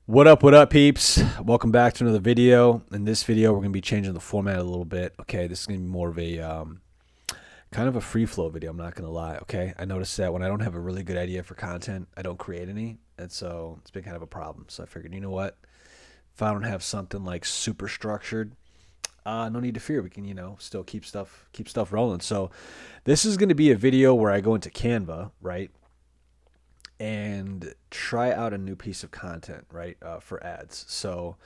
What up, peeps? Welcome back to another video. In this video, we're going to be changing the format a little bit. Okay, this is going to be more of a kind of a free flow video. I'm not going to lie. Okay, I noticed that when I don't have a really good idea for content, I don't create any, and so it's been kind of a problem. So I figured, you know what? If I don't have something like super structured, no need to fear. We can, still keep stuff rolling. So this is going to be a video where I go into Canva, right? And try out a new piece of content, right, for ads. So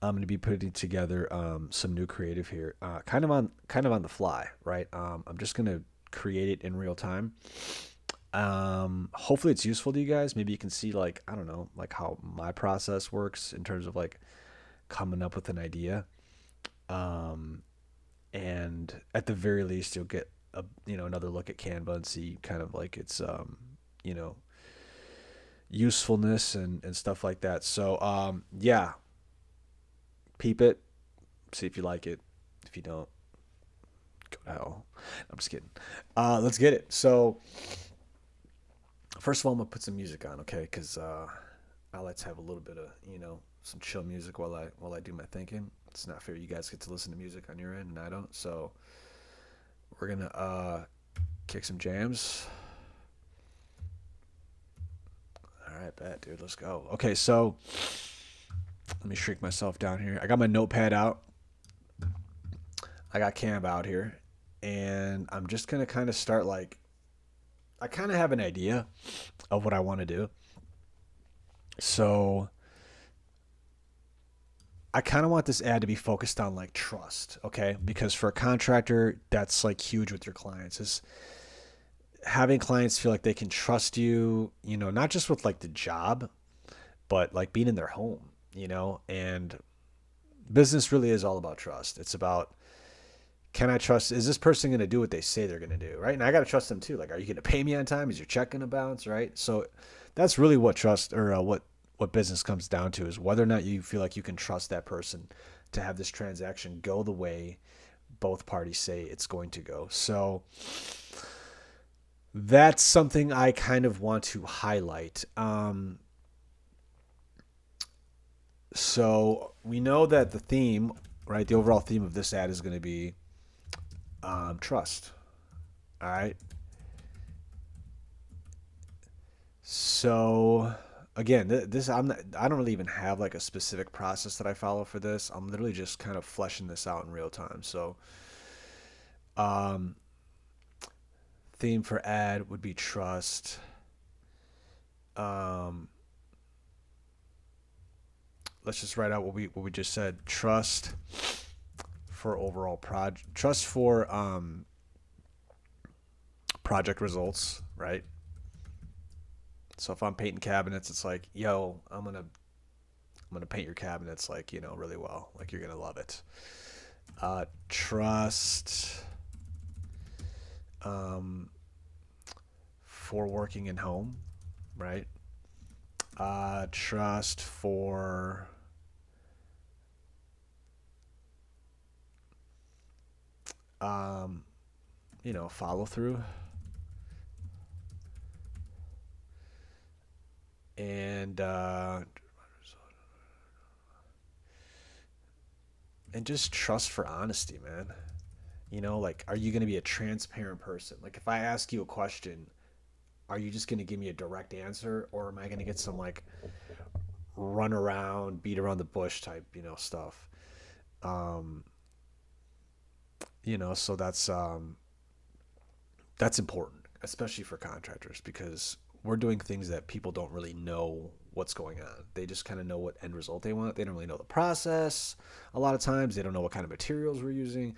I'm going to be putting together some new creative here, kind of on the fly, right? I'm just going to create it in real time. Hopefully it's useful to you guys. Maybe you can see like I don't know, like how my process works in terms of like coming up with an idea. Um, and at the very least, you'll get another look at Canva and see kind of like its you know usefulness and stuff like that. So yeah, peep it, see if you like it. If you don't, go to hell. I'm just kidding. Let's get it. So first of all, I'm gonna put some music on, okay? Because I like to have a little bit of some chill music while I do my thinking. It's not fair. You guys get to listen to music on your end and I don't. So we're gonna kick some jams. All right, bet, dude. Let's go. Okay, so let me shrink myself down here. I got my notepad out. I got Canva out here, and I'm just gonna kind of start like I kind of have an idea of what I want to do. So I kind of want this ad to be focused on like trust, okay? Because for a contractor, that's like huge with your clients is having clients feel like they can trust you, not just with like the job, but like being in their home, and business really is all about trust. It's about can I trust? Is this person going to do what they say they're going to do? Right. And I got to trust them too. Like, are you going to pay me on time? Is your check going to bounce? Right. So that's really what trust or what business comes down to is whether or not you feel like you can trust that person to have this transaction go the way both parties say it's going to go. So that's something I kind of want to highlight. So we know that the theme, right, the overall theme of this ad is going to be trust. All right. So again, this I don't really even have like a specific process that I follow for this. I'm literally just kind of fleshing this out in real time. So um, theme for ad would be trust. Um, let's just write out what we just said. Trust for overall project. Trust for project results. Right. So if I'm painting cabinets, it's like, yo, I'm gonna paint your cabinets like really well. Like you're gonna love it. Trust um, for working in home, right? Trust for um, follow through and just trust for honesty, man. Like, are you going to be a transparent person? Like, if I ask you a question, are you just going to give me a direct answer, or am I going to get some like run around, beat around the bush type, stuff? Um, so that's important, especially for contractors, because we're doing things that people don't really know what's going on. They just kind of know what end result they want. They don't really know the process. A lot of times, they don't know what kind of materials we're using.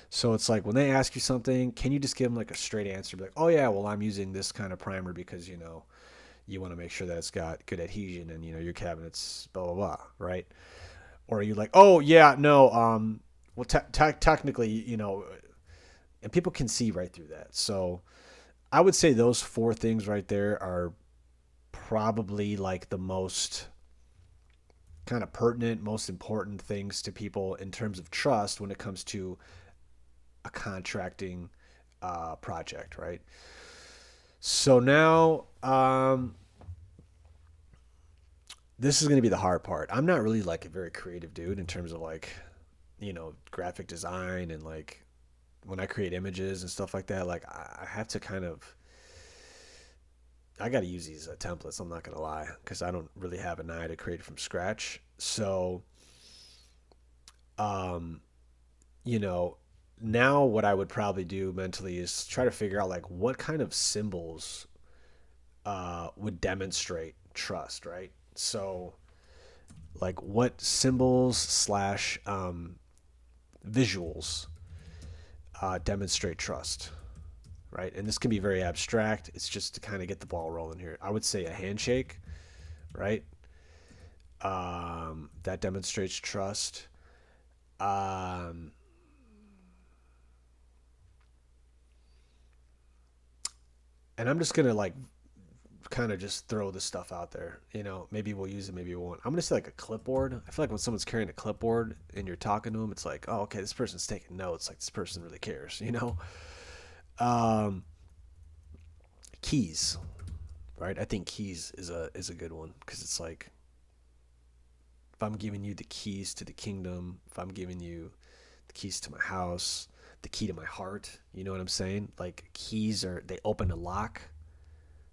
So it's like when they ask you something, can you just give them like a straight answer? Be like, oh yeah, well I'm using this kind of primer because you want to make sure that it's got good adhesion and your cabinets blah blah blah, right? Or are you like, oh yeah, no, well technically, and people can see right through that. So I would say those four things right there are probably like the most kind of pertinent, most important things to people in terms of trust when it comes to a contracting project, right? So now this is going to be the hard part. I'm not really like a very creative dude in terms of like, graphic design and like when I create images and stuff like that. Like I have to kind of, I got to use these templates. I'm not going to lie because I don't really have an eye to create from scratch. So, um, you know, now what I would probably do mentally is try to figure out like what kind of symbols would demonstrate trust, right? So, like what symbols slash visuals demonstrate trust, right? And this can be very abstract. It's just to kind of get the ball rolling here. I would say a handshake, right? That demonstrates trust. Um, and I'm just gonna like kind of just throw this stuff out there. Maybe we'll use it, maybe we won't. I'm gonna say like a clipboard. I feel like when someone's carrying a clipboard and you're talking to them, it's like, oh, okay, this person's taking notes. Like this person really cares. Um, keys, right? I think keys is a good one because it's like if I'm giving you the keys to the kingdom, if I'm giving you the keys to my house, the key to my heart, you know what I'm saying? Like keys they open a lock.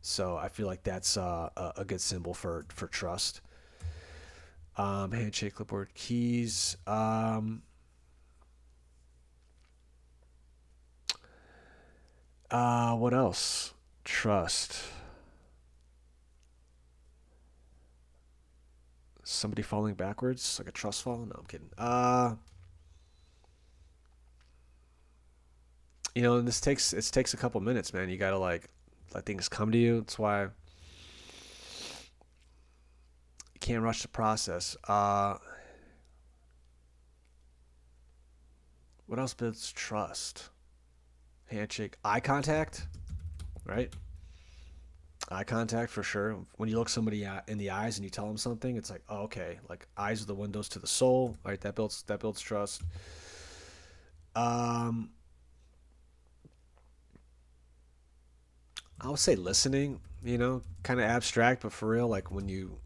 So I feel like that's a good symbol for trust. Handshake, clipboard, keys. What else? Trust. Somebody falling backwards, like a trust fall. No, I'm kidding. And this takes a couple minutes, man. You gotta like let things come to you. That's why you can't rush the process. What else builds trust? Handshake, eye contact, right? Eye contact for sure. When you look somebody in the eyes and you tell them something, it's like, oh, okay, like eyes are the windows to the soul, right? That builds trust. Um, I would say listening. Kind of abstract, but for real, like when you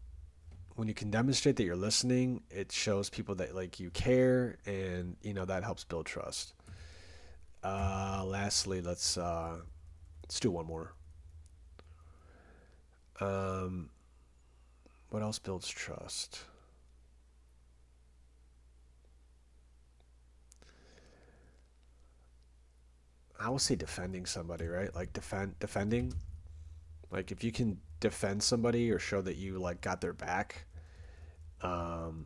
can demonstrate that you're listening, it shows people that like you care, and that helps build trust. Lastly, let's do one more. Um, what else builds trust? I will say defending somebody, right? Like defending. Like if you can defend somebody or show that you like got their back, um,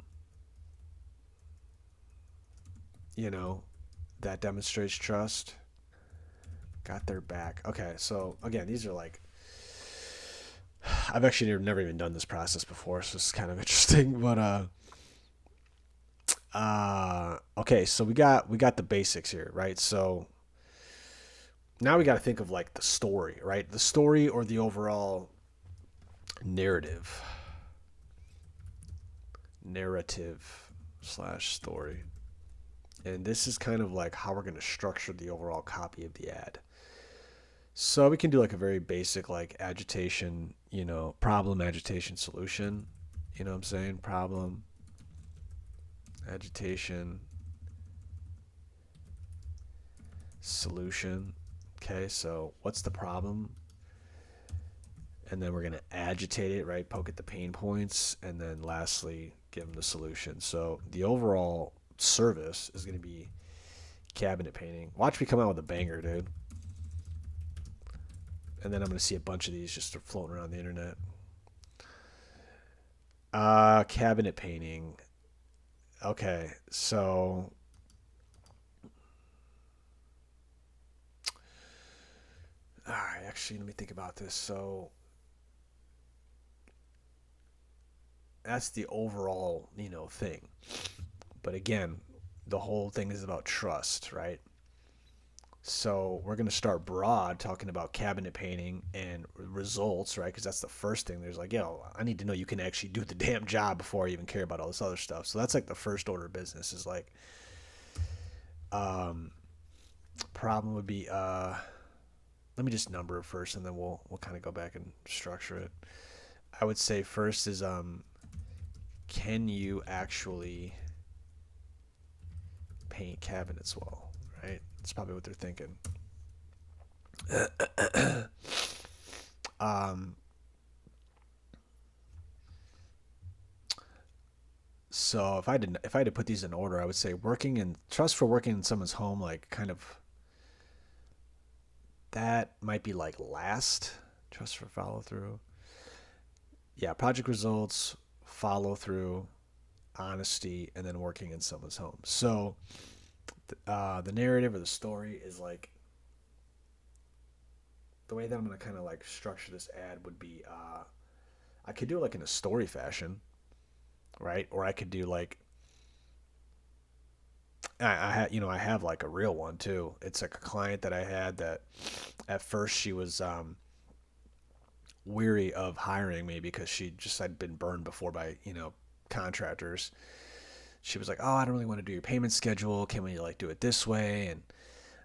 you know, that demonstrates trust. Got their back. Okay, so again, these are like I've actually never even done this process before, so it's kind of interesting. But okay, so we got the basics here, right? So now we got to think of like the story, right? The story or the overall narrative, narrative slash story. And this is kind of like how we're going to structure the overall copy of the ad. So we can do like a very basic like agitation, problem, agitation, solution. You know what I'm saying? Problem, agitation, solution. Okay, so what's the problem? And then we're going to agitate it, right? Poke at the pain points. And then lastly, give them the solution. So the overall service is going to be cabinet painting. Watch me come out with a banger, dude. And then I'm going to see a bunch of these just floating around the internet. Cabinet painting. Okay, so all right, actually, let me think about this. So that's the overall, thing. But again, the whole thing is about trust, right? So we're going to start broad talking about cabinet painting and results, right? Because that's the first thing. There's like, yo, I need to know you can actually do the damn job before I even care about all this other stuff. So that's like the first order of business is like, um, problem would be, let me just number it first and then we'll kind of go back and structure it. I would say first is can you actually paint cabinets well, right? That's probably what they're thinking. um, so if I had to put these in order, I would say working in trust for working in someone's home, like kind of that might be like last. Trust for follow through. Yeah, project results, follow through, honesty, and then working in someone's home. So the narrative or the story is like the way that I'm gonna kind of like structure this ad would be I could do it like in a story fashion, right? Or I could do like I have like a real one too. It's like a client that I had that at first she was weary of hiring me because she just had been burned before by contractors. She was like, "Oh, I don't really want to do your payment schedule. Can we like do it this way?" And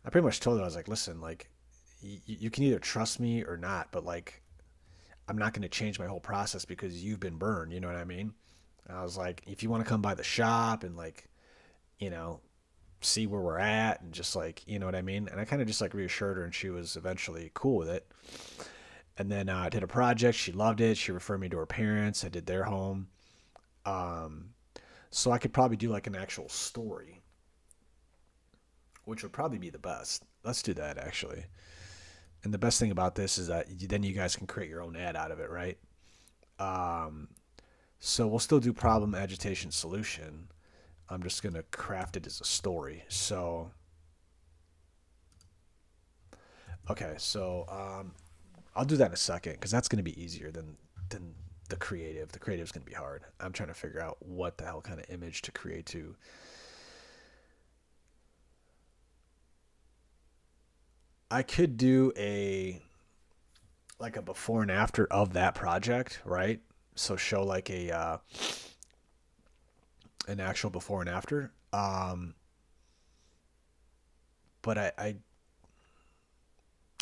I pretty much told her, I was like, "Listen, like you can either trust me or not, but like I'm not going to change my whole process because you've been burned. You know what I mean?" And I was like, "If you want to come by the shop and like you know see where we're at and just like you know what I mean," and I kind of just like reassured her, and she was eventually cool with it. And then I did a project. She loved it. She referred me to her parents. I did their home. Um, so I could probably do like an actual story, which would probably be the best. Let's do that actually. And the best thing about this is that then you guys can create your own ad out of it, right? Um, so we'll still do problem, agitation, solution. I'm just gonna craft it as a story. So okay, so I'll do that in a second because that's gonna be easier than the creative. The creative is gonna be hard. I'm trying to figure out what the hell kind of image to create to. I could do a like a before and after of that project, right? So show like a an actual before and after. But I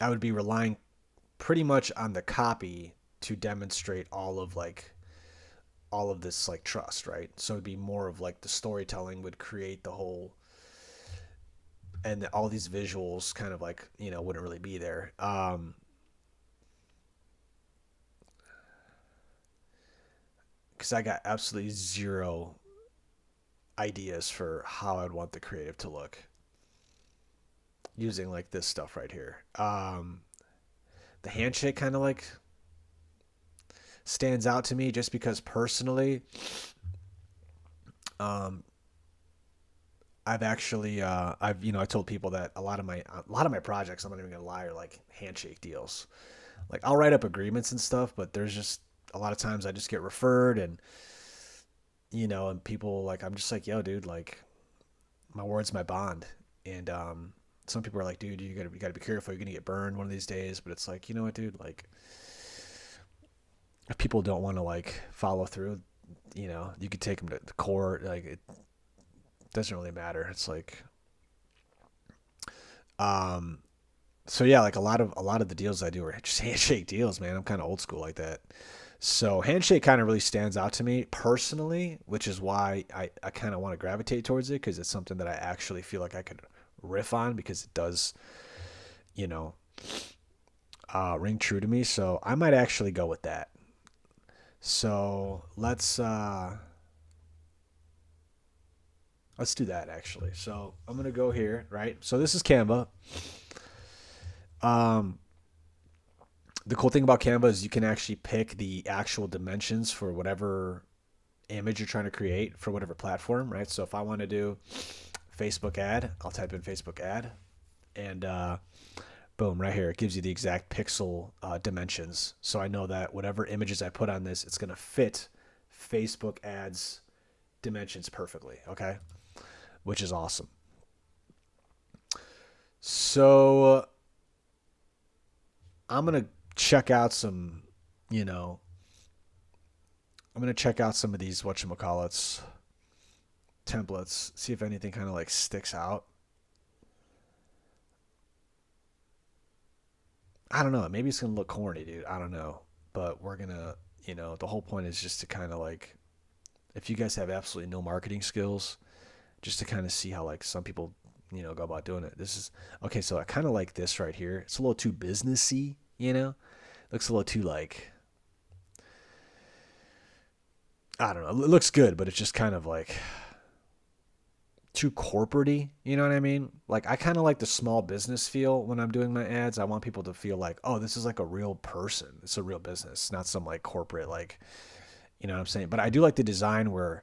would be relying pretty much on the copy to demonstrate all of this like trust, right? So it'd be more of like the storytelling would create the whole and all these visuals kind of like wouldn't really be there. Because I got absolutely zero ideas for how I'd want the creative to look using like this stuff right here. The handshake kind of like stands out to me just because personally, um, I've actually I told people that a lot of my projects, I'm not even gonna lie, are like handshake deals. Like I'll write up agreements and stuff, but there's just a lot of times I just get referred and and people like I'm just like, yo, dude, like my word's my bond. And some people are like, dude, you gotta be careful, you're gonna get burned one of these days. But it's like, you know what, dude, like if people don't want to like follow through, you could take them to the court. Like it doesn't really matter. It's like, um, so yeah, like a lot of the deals I do are just handshake deals, man. I'm kind of old school like that. So handshake kind of really stands out to me personally, which is why I kind of want to gravitate towards it because it's something that I actually feel like I could riff on because it does, you know, ring true to me. So I might actually go with that. So let's do that actually. So I'm gonna go here, right? So this is Canva. Um, the cool thing about Canva is you can actually pick the actual dimensions for whatever image you're trying to create for whatever platform, right? So if I want to do Facebook ad, I'll type in Facebook ad, and boom, right here, it gives you the exact pixel dimensions. So I know that whatever images I put on this, it's gonna fit Facebook ads dimensions perfectly. Okay, which is awesome. So I'm gonna check out some, you know, I'm gonna check out some of these whatchamacallits templates, see if anything kind of like sticks out. I don't know. Maybe it's gonna look corny, dude. I don't know, but we're gonna, the whole point is just to kind of like if you guys have absolutely no marketing skills, just to kind of see how like some people, go about doing it. This is okay. So I kind of like this right here. It's a little too businessy, looks a little too like, I don't know. It looks good, but it's just kind of like too corporate-y, you know what I mean? Like I kind of like the small business feel when I'm doing my ads. I want people to feel like, oh, this is like a real person. It's a real business, not some like corporate like, you know what I'm saying? But I do like the design where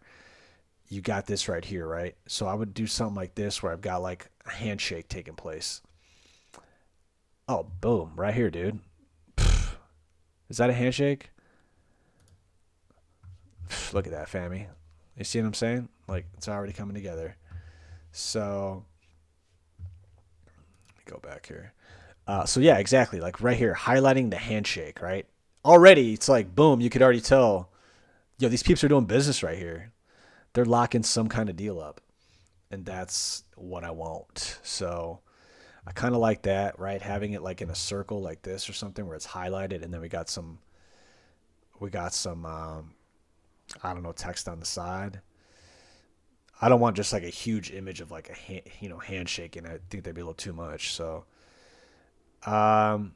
you got this right here, right? So I would do something like this where I've got like a handshake taking place. Oh, boom, right here, dude. Is that a handshake? Look at that, fammy. You see what I'm saying? Like it's already coming together. So let me go back here. So yeah, exactly. Like right here, highlighting the handshake, right? Already, it's like boom. You could already tell, these peeps are doing business right here. They're locking some kind of deal up, and that's what I want. So I kind of like that, right? Having it like in a circle like this or something where it's highlighted, and then we got some I don't know, text on the side. I don't want just like a huge image of like a handshake, and I think that'd be a little too much. So um,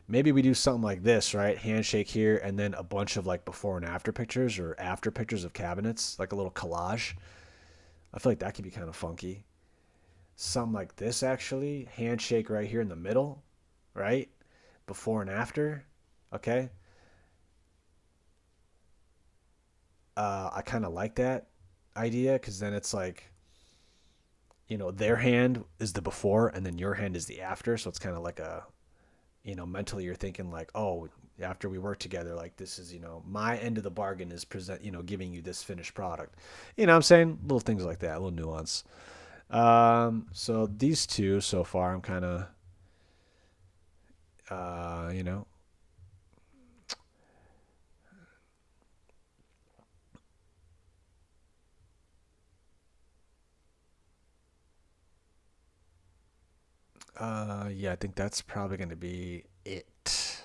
maybe we do something like this, right? Handshake here, and then a bunch of like before and after pictures or after pictures of cabinets, like a little collage. I feel like that could be kind of funky. Something like this, actually. Handshake right here in the middle, right? Before and after. Okay. I kind of like that idea because then it's like, their hand is the before and then your hand is the after. So it's kind of like mentally you're thinking like, oh, after we work together, like this is, my end of the bargain is giving you this finished product. You know what I'm saying? Little things like that, a little nuance. So these two so far, I'm kind of, uh, you know, yeah, I think that's probably going to be it.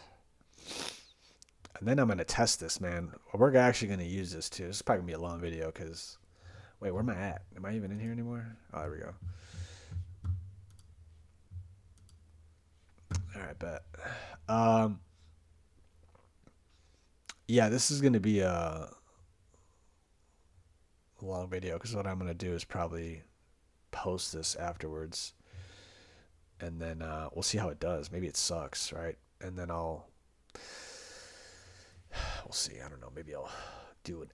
And then I'm going to test this, man. We're actually going to use this too. This is probably going to be a long video because, wait, where am I at? Am I even in here anymore? Oh, there we go. All right, bet. Um, yeah, this is going to be a long video because what I'm going to do is probably post this afterwards, and then we'll see how it does. Maybe it sucks, right? And then we'll see. I don't know. Maybe I'll do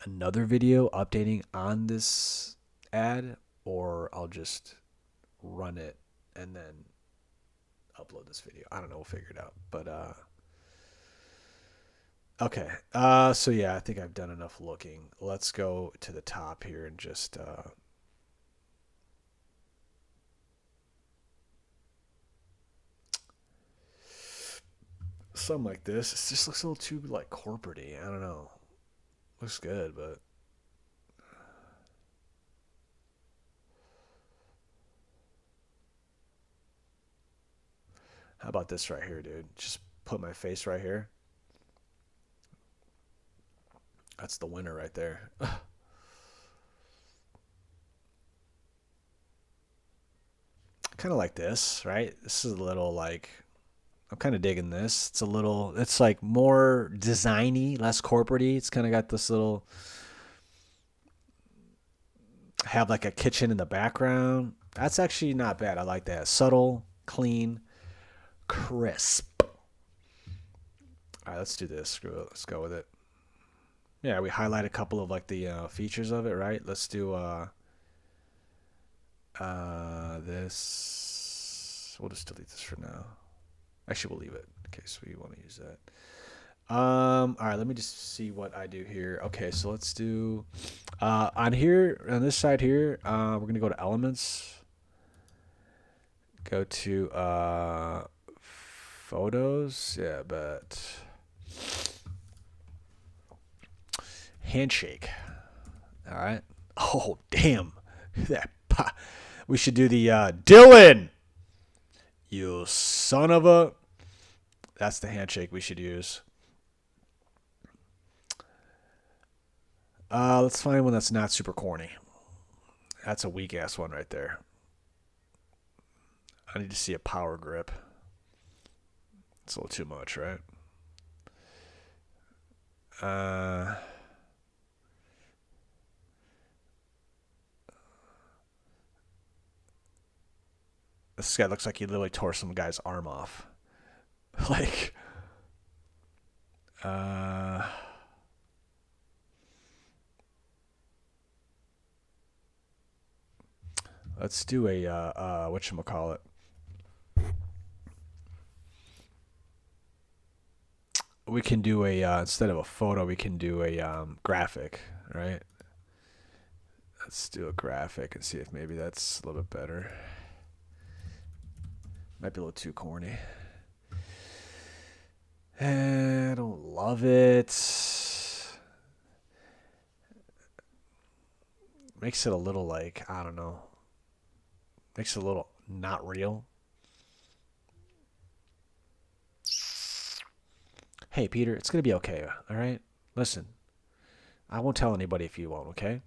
another video updating on this ad, or I'll just run it and then upload this video. I don't know. We'll figure it out. But okay. So yeah, I think I've done enough looking. Let's go to the top here and just something like this. It just looks a little too like corporate-y. I don't know. Looks good, but how about this right here, dude? Just put my face right here. That's the winner right there. Kind of like this, right? This is a little like I'm kind of digging this. It's like more designy, less corporatey. It's kind of got this little have like a kitchen in the background. That's actually not bad. I like that. Subtle, clean, crisp. All right, let's do this. Screw it. Let's go with it. Yeah, we highlight a couple of like the features of it, right? Let's do this. We'll just delete this for now. Actually, we'll leave it in case we want to use that. All right, let me just see what I do here. Okay, so let's do on here on this side here. We're gonna go to elements. Go to photos. Yeah, but handshake. All right. Oh damn, that. We should do the Dylan. You son of a. That's the handshake we should use. Let's find one that's not super corny. That's a weak ass one right there. I need to see a power grip. It's a little too much, right? Uh, this guy looks like he literally tore some guy's arm off. like, uh, let's do a whatchamacallit. We can do a instead of a photo, we can do a graphic, right? Let's do a graphic and see if maybe that's a little bit better. Might be a little too corny. I don't love it. Makes it a little like, I don't know. Makes it a little not real. Hey, Peter, it's going to be okay, all right? Listen, I won't tell anybody if you won't, okay?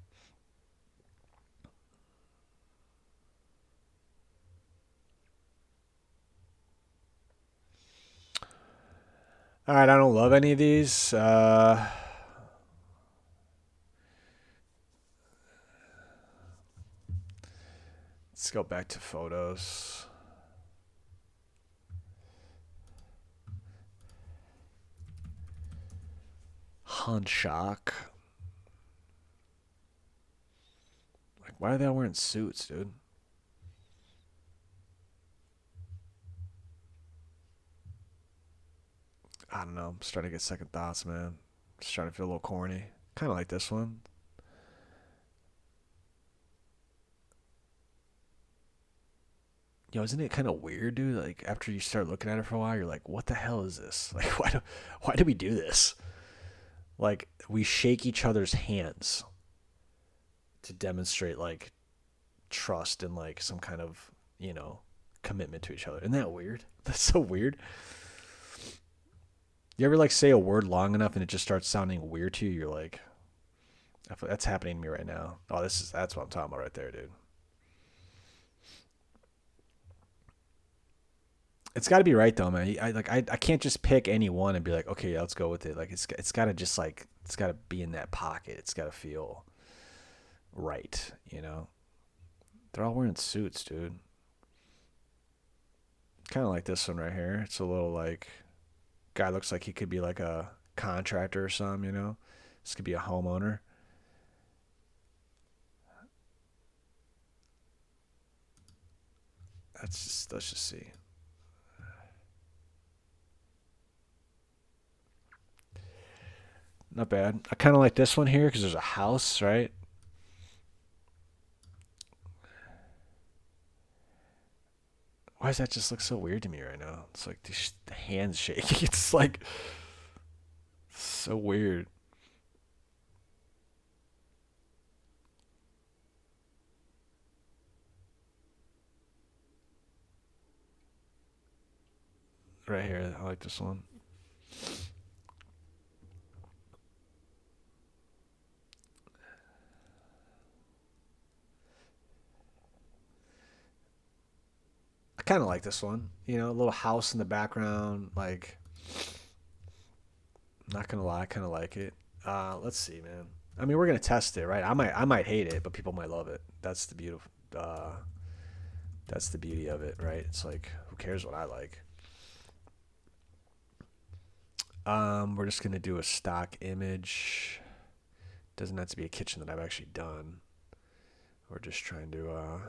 All right, I don't love any of these. Let's go back to photos. Hanshock. Like, why are they all wearing suits, dude? I don't know. I'm starting to get second thoughts, man. Just trying to feel a little corny. Kind of like this one. Yo, isn't it kind of weird, dude? Like after you start looking at it for a while, you're like, "What the hell is this? Like, why do we do this? Like, we shake each other's hands to demonstrate like trust and like some kind of commitment to each other. Isn't that weird? That's so weird. You ever like say a word long enough and it just starts sounding weird to you? You're like, that's happening to me right now. Oh, that's what I'm talking about right there, dude. It's got to be right though, man. I can't just pick any one and be like, okay, yeah, let's go with it. Like it's got to just like it's got to be in that pocket. It's got to feel right, you know. They're all wearing suits, dude. Kind of like this one right here. It's a little like guy looks like he could be like a contractor or something, you know. This could be a homeowner. Let's just see. Not bad. I kind of like this one here because there's a house, right? Why does that just look so weird to me right now? It's like the hands shaking. It's like so weird. Right here, I like this one. I kind of like this one. You know, a little house in the background. Like, not gonna lie, I kind of like it. Let's see, man. I mean, we're gonna test it, right? I might hate it, but people might love it. That's the beauty of it, right? It's like, who cares what I like? We're just gonna do a stock image. Doesn't have to be a kitchen that I've actually done. We're just trying to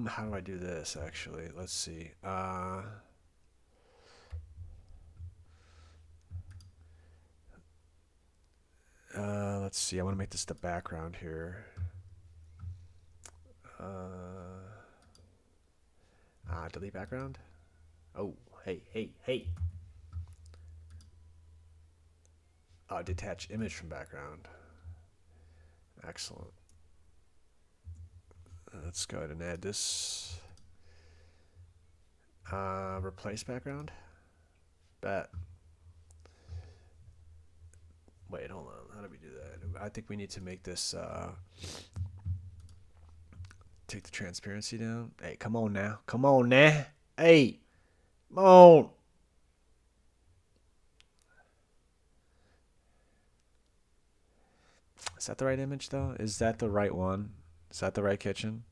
how do I do this actually? Let's see. Let's see. I want to make this the background here. Delete background. Oh, hey, hey, hey. Detach image from background. Excellent. Let's go ahead and add this. Replace background. Bet. Wait, hold on. How do we do that? I think we need to make this. Take the transparency down. Hey, come on now. Come on now. Hey, come on. Is that the right image though? Is that the right one? Is that the right kitchen?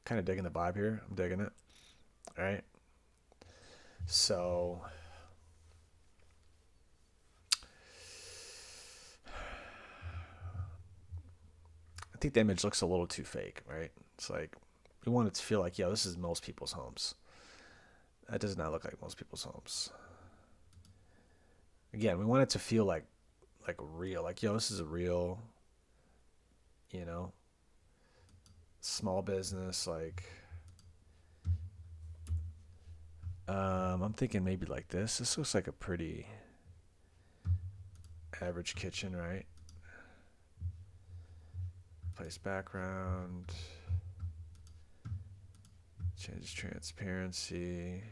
Kind of digging the vibe here. I'm digging it. All right. So I think the image looks a little too fake, right? It's like we want it to feel like, yo, this is most people's homes. That does not look like most people's homes. Again, we want it to feel like real, like yo, this is a real, you know, small business. Like, I'm thinking maybe like this. This looks like a pretty average kitchen, right? Place background, change transparency.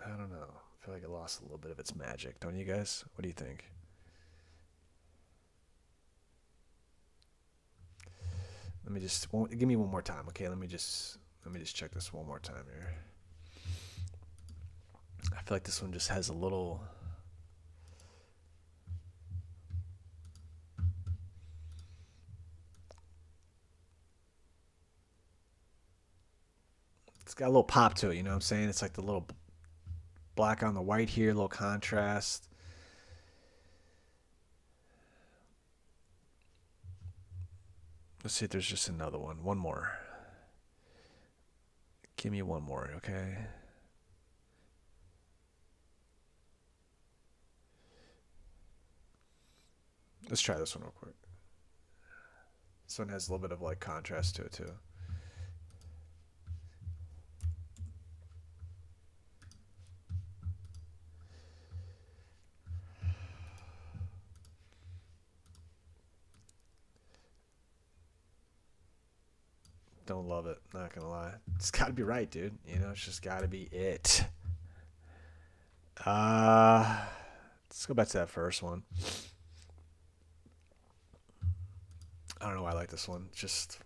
I don't know. I feel like it lost a little bit of its magic, don't you guys? What do you think? Let me just give me one more time, okay? Let me just check this one more time here. I feel like this one just has a little. It's got a little pop to it, you know what I'm saying? It's like the little black on the white here, a little contrast. Let's see if there's just another one. One more. Give me one more, okay? Let's try this one real quick. This one has a little bit of like contrast to it too. Don't love it. Not gonna lie. It's got to be right, dude. You know, it's just got to be it. Uh, let's go back to that first one. I don't know why I like this one. Just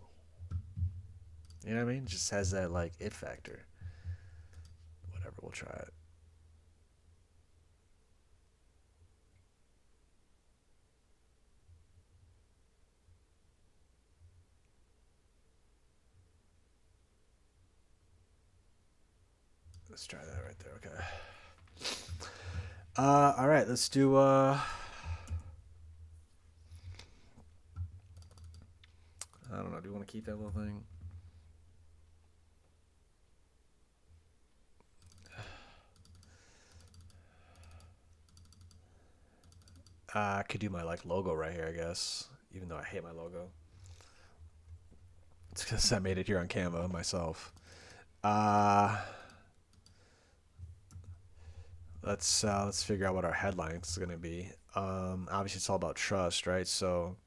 you know what I mean? Just has that like it factor. Whatever, we'll try it. Let's try that right there. Okay. All right. Let's do. I don't know. Do you want to keep that little thing? I could do my like logo right here, I guess. Even though I hate my logo, it's because I made it here on Canva myself. Uh let's figure out what our headline is gonna be. Obviously it's all about trust, right? So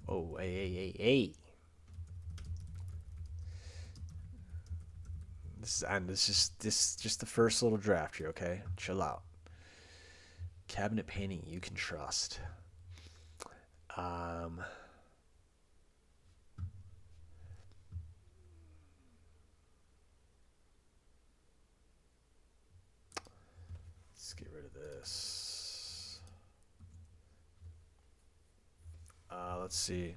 oh, hey, hey, hey, hey. This is just the first little draft here, okay? Chill out. Cabinet painting you can trust. Um, let's get rid of this. Let's see.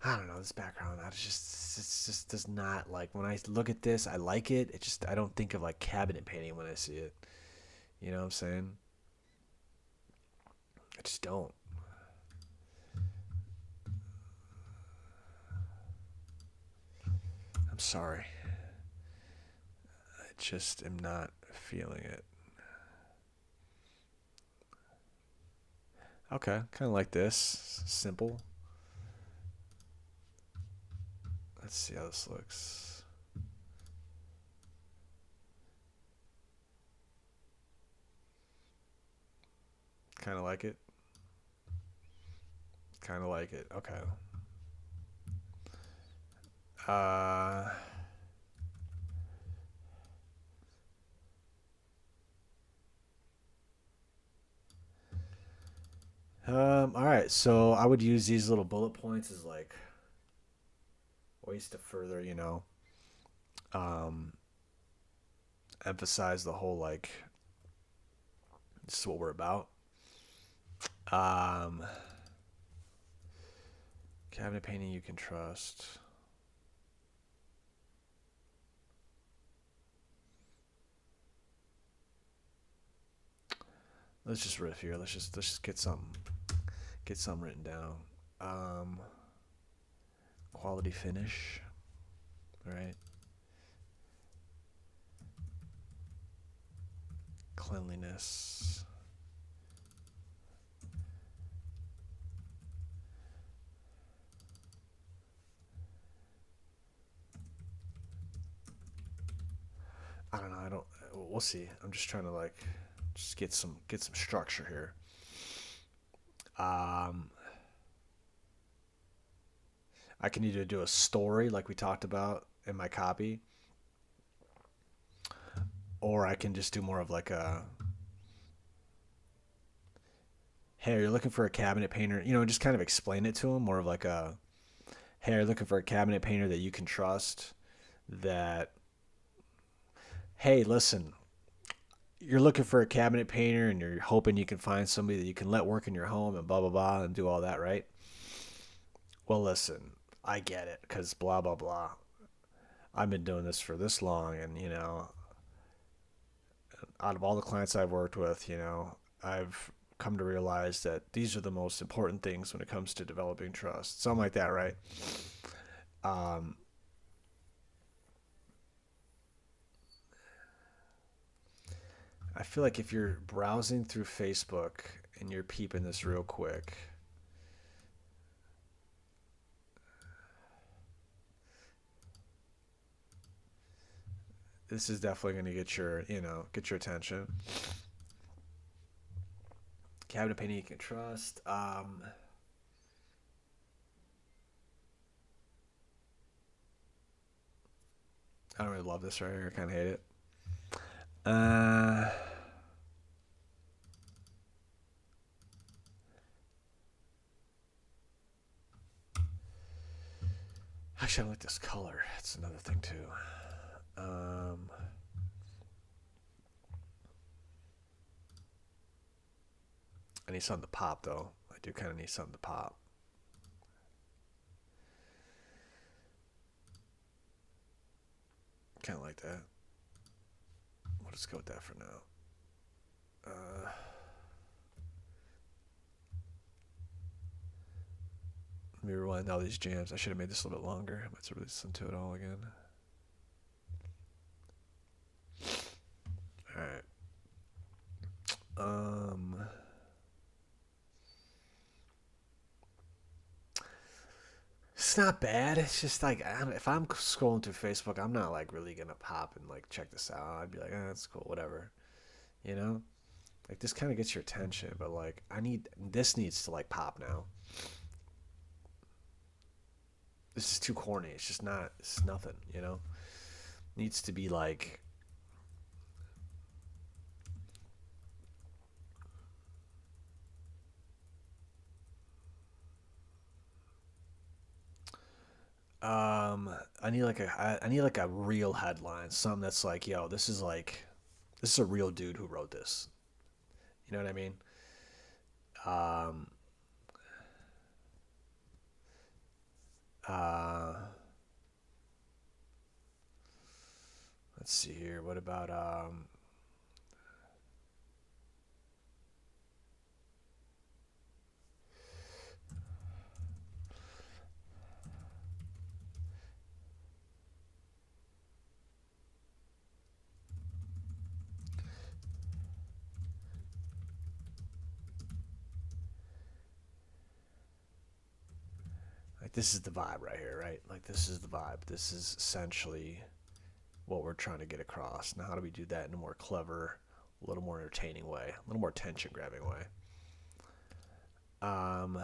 I don't know this background. It just does not like when I look at this. I like it. It just I don't think of like cabinet painting when I see it. You know what I'm saying? I just don't. I'm sorry. I just am not feeling it. Okay, kind of like this. Simple. Let's see how this looks. Kind of like it. Kind of like it. Okay. Uh, all right. So I would use these little bullet points as like ways to further, um, emphasize the whole like this is what we're about. Um, Cabinet painting you can trust. Let's just riff here. Let's just get some written down. Um, Quality finish. All right. Cleanliness. I don't know. I don't. We'll see. I'm just trying to like just get some structure here. Um, I can either do a story like we talked about in my copy, or I can just do more of like a hey, you're looking for a cabinet painter. Just kind of explain it to them more of like a hey, you're looking for a cabinet painter that you can trust. That hey, listen, you're looking for a cabinet painter and you're hoping you can find somebody that you can let work in your home and blah blah blah and do all that, right? Well, listen, I get it because blah blah blah. I've been doing this for this long, and out of all the clients I've worked with, I've come to realize that these are the most important things when it comes to developing trust. Something like that, right? Um, I feel like if you're browsing through Facebook and you're peeping this real quick, this is definitely going to get your attention. Cabinet painting you can trust. I don't really love this right here. I kind of hate it. Uh, Actually, I like this color. That's another thing too. Um, I need something to pop though. I do kind of need something to pop. Kind of like that. We'll just go with that for now. Uh, Let me rewind all these jams. I should have made this a little bit longer. I might have to listen to it all again. All right. Um, it's not bad. It's just like if I'm scrolling through Facebook, I'm not like really gonna pop and like check this out. I'd be like, that's cool, whatever. You know, like this kind of gets your attention, but like this needs to like pop now. This is too corny. It's just not. It's nothing. Needs to be like I need like a real headline, something that's like, yo, this is a real dude who wrote this. You know what I mean? Um, uh, let's see here. What about this is the vibe right here, right? Like this is the vibe. This is essentially what we're trying to get across. Now, how do we do that in a more clever, a little more entertaining way, a little more tension grabbing way? Um,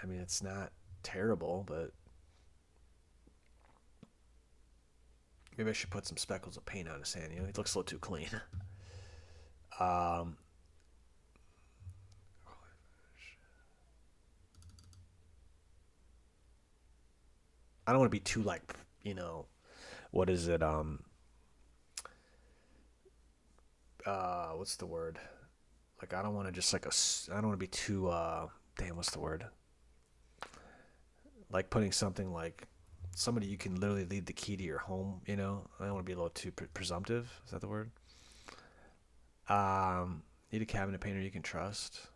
I mean, it's not terrible, but maybe I should put some speckles of paint on his hand. You know, it looks a little too clean. Um, I don't want to be too like, you know, what is it? What's the word? Like, I don't want to just like I don't want to be too. Damn, what's the word? Like putting something like somebody you can literally leave the key to your home. You know, I don't want to be a little too presumptive. Is that the word? Need a cabinet painter you can trust.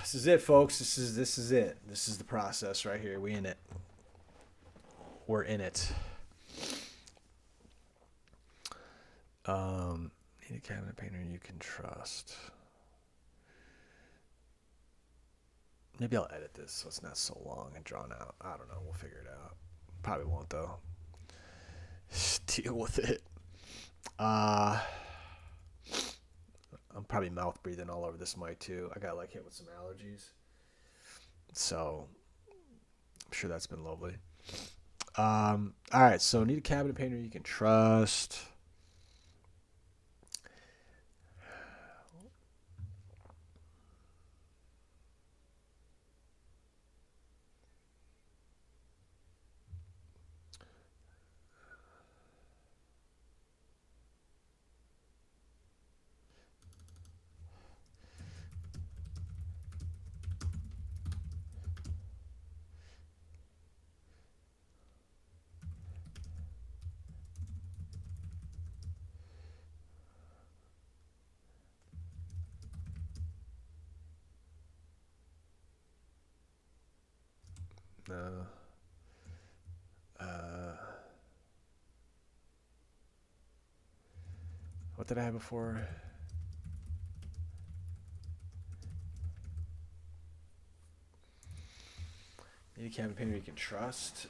This is it, folks. This is it. This is the process right here. We in it. We're in it. Need a cabinet painter you can trust. Maybe I'll edit this so it's not so long and drawn out. I don't know. We'll figure it out. Probably won't though. Deal with it. Uh I'm probably mouth breathing all over this mic too. I got like hit with some allergies, so I'm sure that's been lovely. All right. So need a cabinet painter you can trust. No. Uh, what did I have before? Need a cabinet painter you can trust.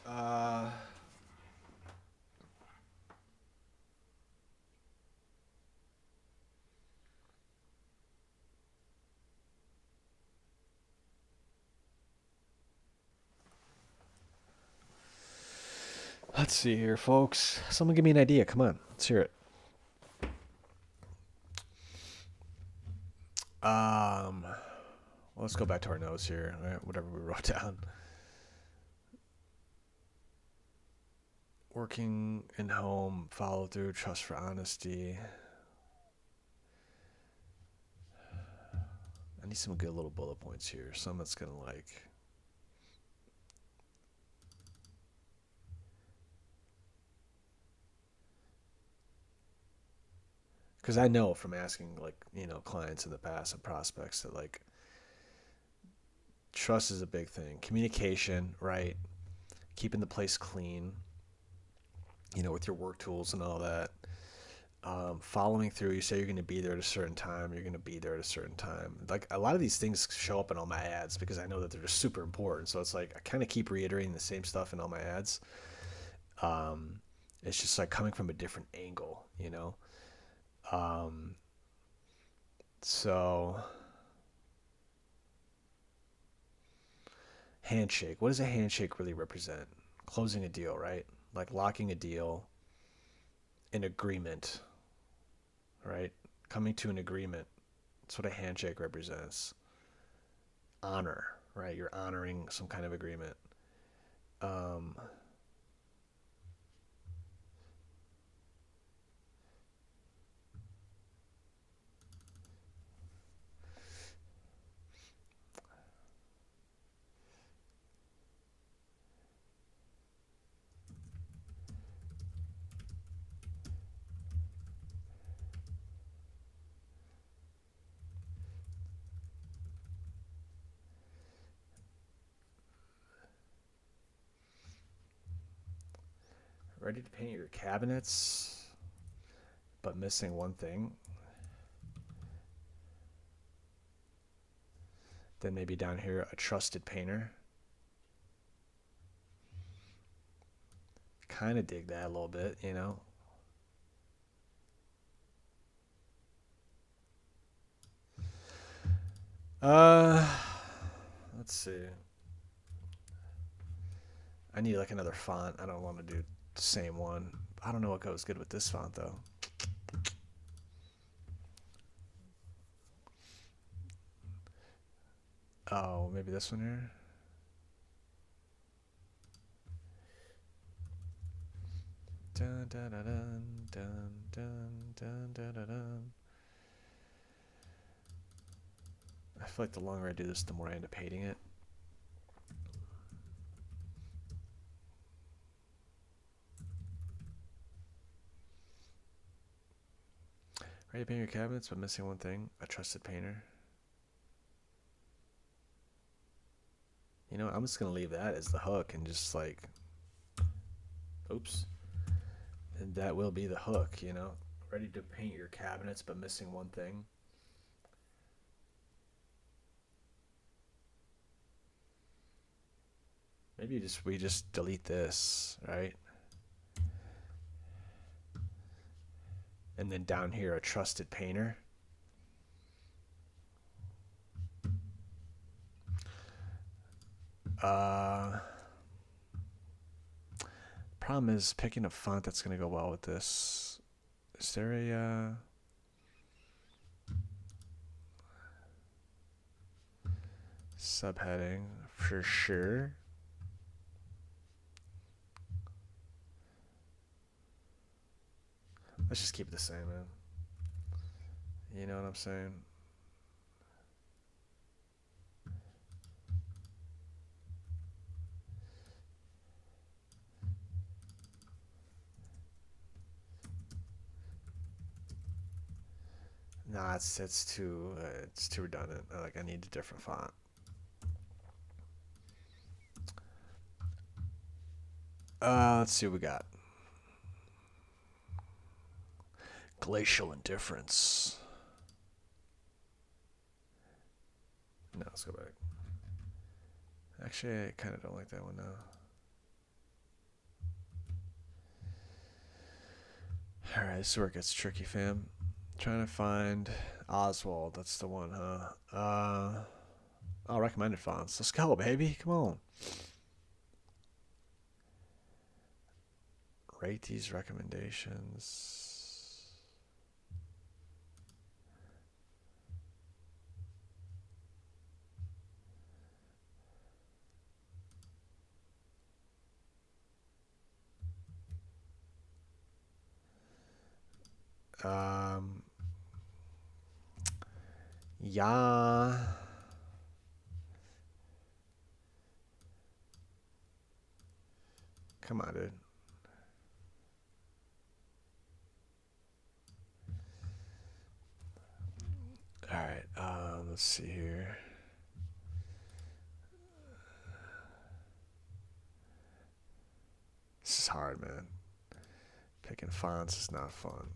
Let's see here, folks. Someone give me an idea. Come on, let's hear it. Well, let's go back to our notes here. All right, whatever we wrote down. Working in home, follow through, trust for honesty. I need some good little bullet points here. Some that's gonna like. Because I know from asking like clients in the past and prospects that like trust is a big thing. Communication, right? Keeping the place clean, with your work tools and all that. Following through, you say you're going to be there at a certain time, you're going to be there at a certain time. Like a lot of these things show up in all my ads because I know that they're just super important. So it's like I kind of keep reiterating the same stuff in all my ads. It's just like coming from a different angle. Um, so handshake. What does a handshake really represent? Closing a deal, right? Like locking a deal, an agreement, right? Coming to an agreement. That's what a handshake represents. Honor, right? You're honoring some kind of agreement. Um, Ready to paint your cabinets, but missing one thing. Then maybe down here, a trusted painter. Kind of dig that a little bit, you know. Uh, let's see. I need like another font. I don't want to do the same one. I don't know what goes good with this font though. Oh, maybe this one here. Dun, dun, dun, dun, dun, dun, dun, dun, dun. I feel like the longer I do this, the more I end up hating it. Ready to paint your cabinets, but missing one thing. A trusted painter. You know, I'm just going to leave that as the hook and just like, oops. And that will be the hook, you know. Ready to paint your cabinets, but missing one thing. Maybe we just delete this, right? And then down here, a trusted painter. Problem is picking a font that's going to go well with this. Is there a subheading for sure? Let's just keep it the same, man. You know what I'm saying? Nah, it's too redundant. Like I need a different font. Let's see what we got. Glacial indifference. No, let's go back. Actually, I kind of don't like that one now. Alright, this is where it gets tricky, fam. Trying to find Oswald. That's the one, huh? Oh, recommended fonts. Let's go, baby. Come on. Rate these recommendations. Yeah. Come on, dude. All right. Let's see here. This is hard, man. Picking fonts is not fun.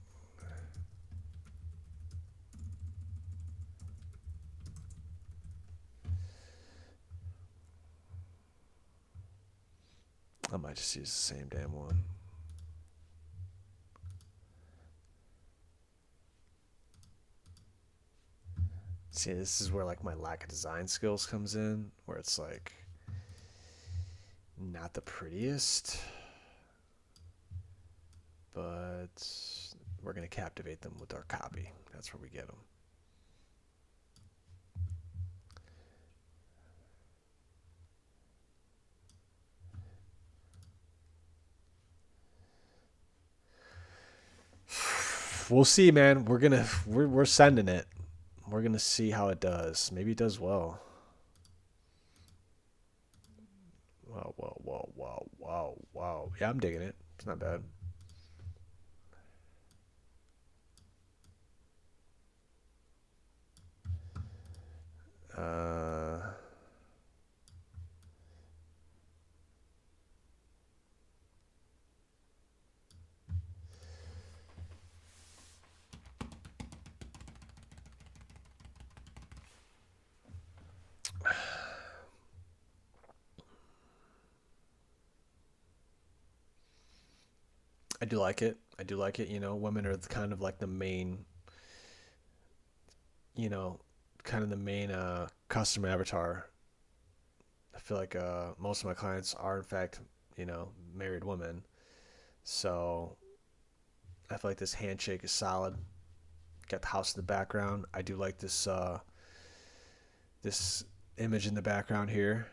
I might just use the same damn one. See, this is where like my lack of design skills comes in, where it's like not the prettiest, but we're gonna captivate them with our copy. That's where we get them. We'll see, man. We're sending it. We're gonna see how it does. Maybe it does well. Wow, wow, wow, wow, wow, wow. Yeah, I'm digging it. It's not bad. Uh, do like it. I do like it. You know, women are kind of like the main, you know, kind of the main customer avatar. I feel like most of my clients are, in fact, married women. So I feel like this handshake is solid. Got the house in the background. I do like this image in the background here,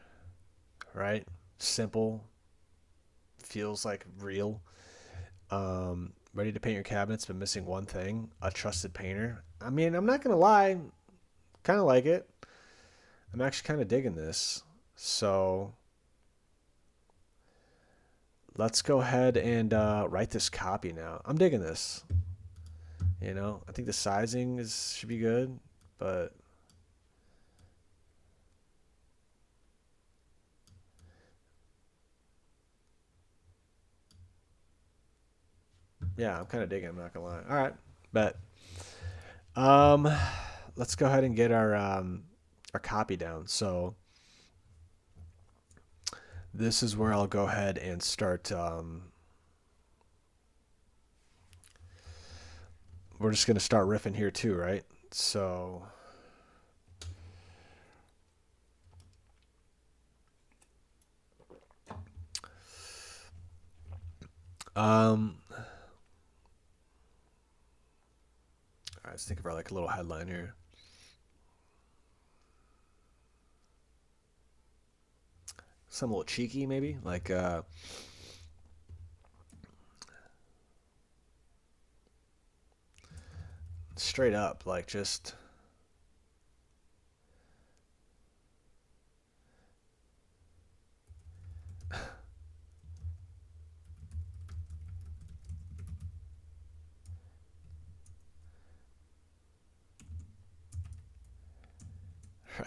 right? Simple, feels like real. Ready to paint your cabinets, but missing one thing: a trusted painter. I mean, I'm not gonna lie, kind of like it. I'm actually kind of digging this. So let's go ahead and write this copy now. I'm digging this. I think the sizing is should be good, but yeah, I'm kind of digging. I'm not gonna lie. All right, but um, let's go ahead and get our copy down. So this is where I'll go ahead and start. We're just gonna start riffing here too, right? So um, all right, let's think of our like a little headline here. Some little cheeky, maybe like straight up, like just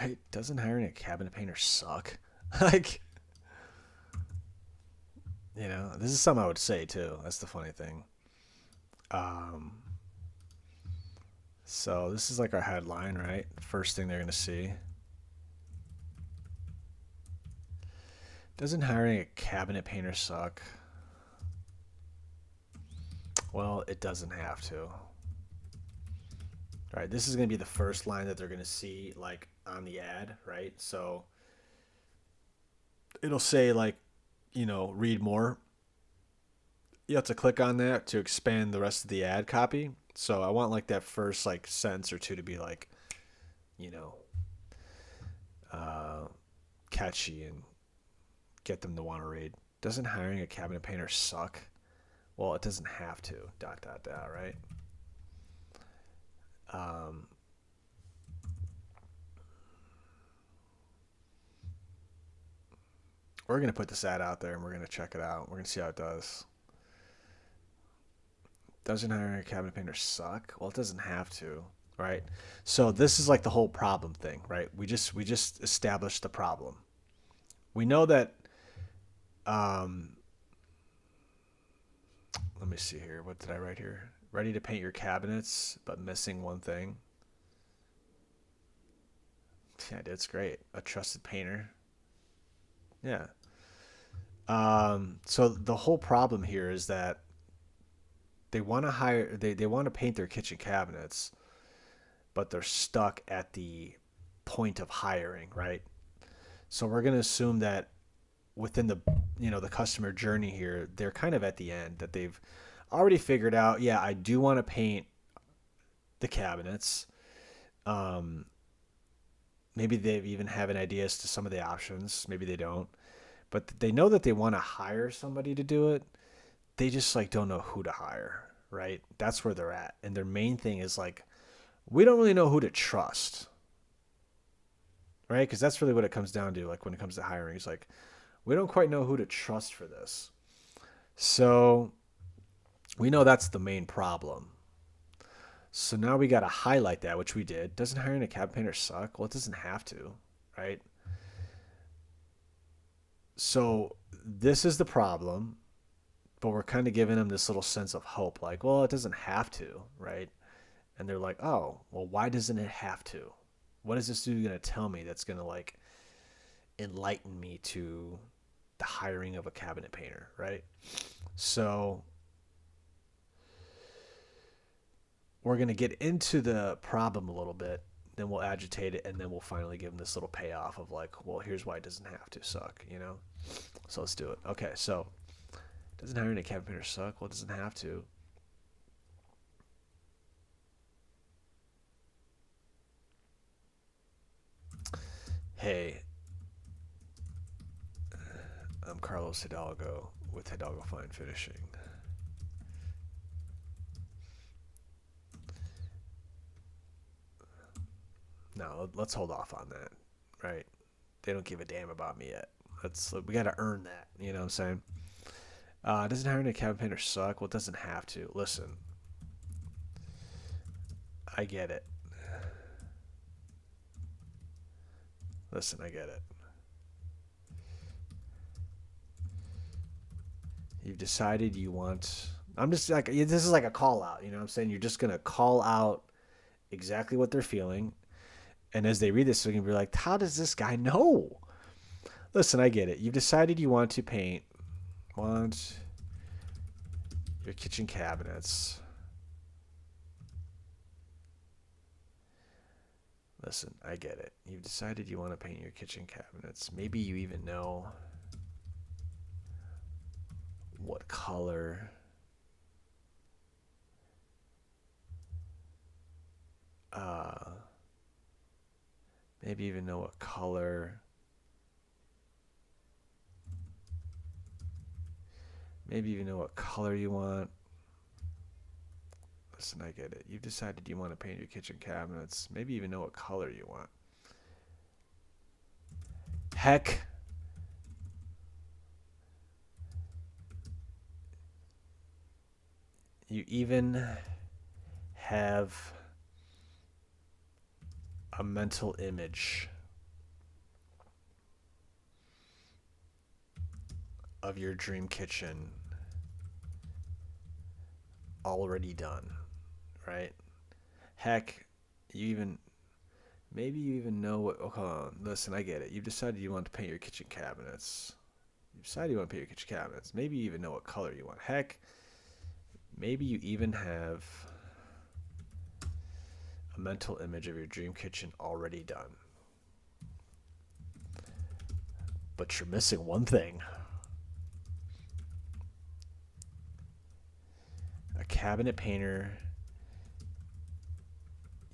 right. Doesn't hiring a cabinet painter suck? Like, this is something I would say too. That's the funny thing. Um, so this is like our headline, right? First thing they're gonna see. Doesn't hiring a cabinet painter suck? Well, it doesn't have to. All right, this is gonna be the first line that they're gonna see like on the ad, right? So it'll say like, read more. You have to click on that to expand the rest of the ad copy. So I want like that first like sentence or two to be like, you know, uh, catchy and get them to want to read. Doesn't hiring a cabinet painter suck? Well, it doesn't have to. Dot dot dot. Right. Um, we're gonna put this ad out there and we're gonna check it out. We're gonna see how it does. Doesn't hiring a cabinet painter suck? Well, it doesn't have to, right? So this is like the whole problem thing, right? We just established the problem. We know that. Um, Let me see here. What did I write here? Ready to paint your cabinets, but missing one thing. Yeah, that's great. A trusted painter. Yeah. So the whole problem here is that they want to paint their kitchen cabinets, but they're stuck at the point of hiring, right? So we're going to assume that within the customer journey here, they're kind of at the end, that they've already figured out, yeah, I do want to paint the cabinets. Um, Maybe they've even have an idea as to some of the options. Maybe they don't, but they know that they want to hire somebody to do it. They just like don't know who to hire, right? That's where they're at, and their main thing is like, we don't really know who to trust, right? Because that's really what it comes down to. Like when it comes to hiring, it's like we don't quite know who to trust for this. So we know that's the main problem. So now we got to highlight that, which we did. Doesn't hiring a cab painter suck? Well, it doesn't have to, right? So this is the problem, but we're kind of giving them this little sense of hope, like, well, it doesn't have to, right? And they're like, oh, well, why doesn't it have to? What is this dude going to tell me that's going to like enlighten me to the hiring of a cabinet painter, right? So we're going to get into the problem a little bit. Then we'll agitate it, and then we'll finally give them this little payoff of like, well, here's why it doesn't have to suck, you know? So let's do it. Okay, so doesn't hiring a cabin painter suck? Well, it doesn't have to. Hey, I'm Carlos Hidalgo with Hidalgo Fine Finishing. Now, let's hold off on that, right? They don't give a damn about me yet. We got to earn that, you know what I'm saying? Doesn't hiring a cabin painter suck? Well, it doesn't have to. Listen, I get it. Listen, I get it. You've decided you want. I'm just like, this is like a call out, you know what I'm saying? You're just going to call out exactly what they're feeling. And as they read this, they're going to be like, how does this guy know? Listen, I get it. You've decided you want to want your kitchen cabinets. Listen, I get it. You've decided you want to paint your kitchen cabinets. Maybe you even know what color. Maybe even know what color. Maybe even know what color you want. Listen, I get it. You've decided you want to paint your kitchen cabinets. Maybe even know what color you want. Heck, you even have a mental image of your dream kitchen already done, right? Heck, maybe you even know what. Oh, hold on. Listen, I get it. You've decided you want to paint your kitchen cabinets. You decided you want to paint your kitchen cabinets. Maybe you even know what color you want. Heck, maybe you even have a mental image of your dream kitchen already done. But you're missing one thing. A cabinet painter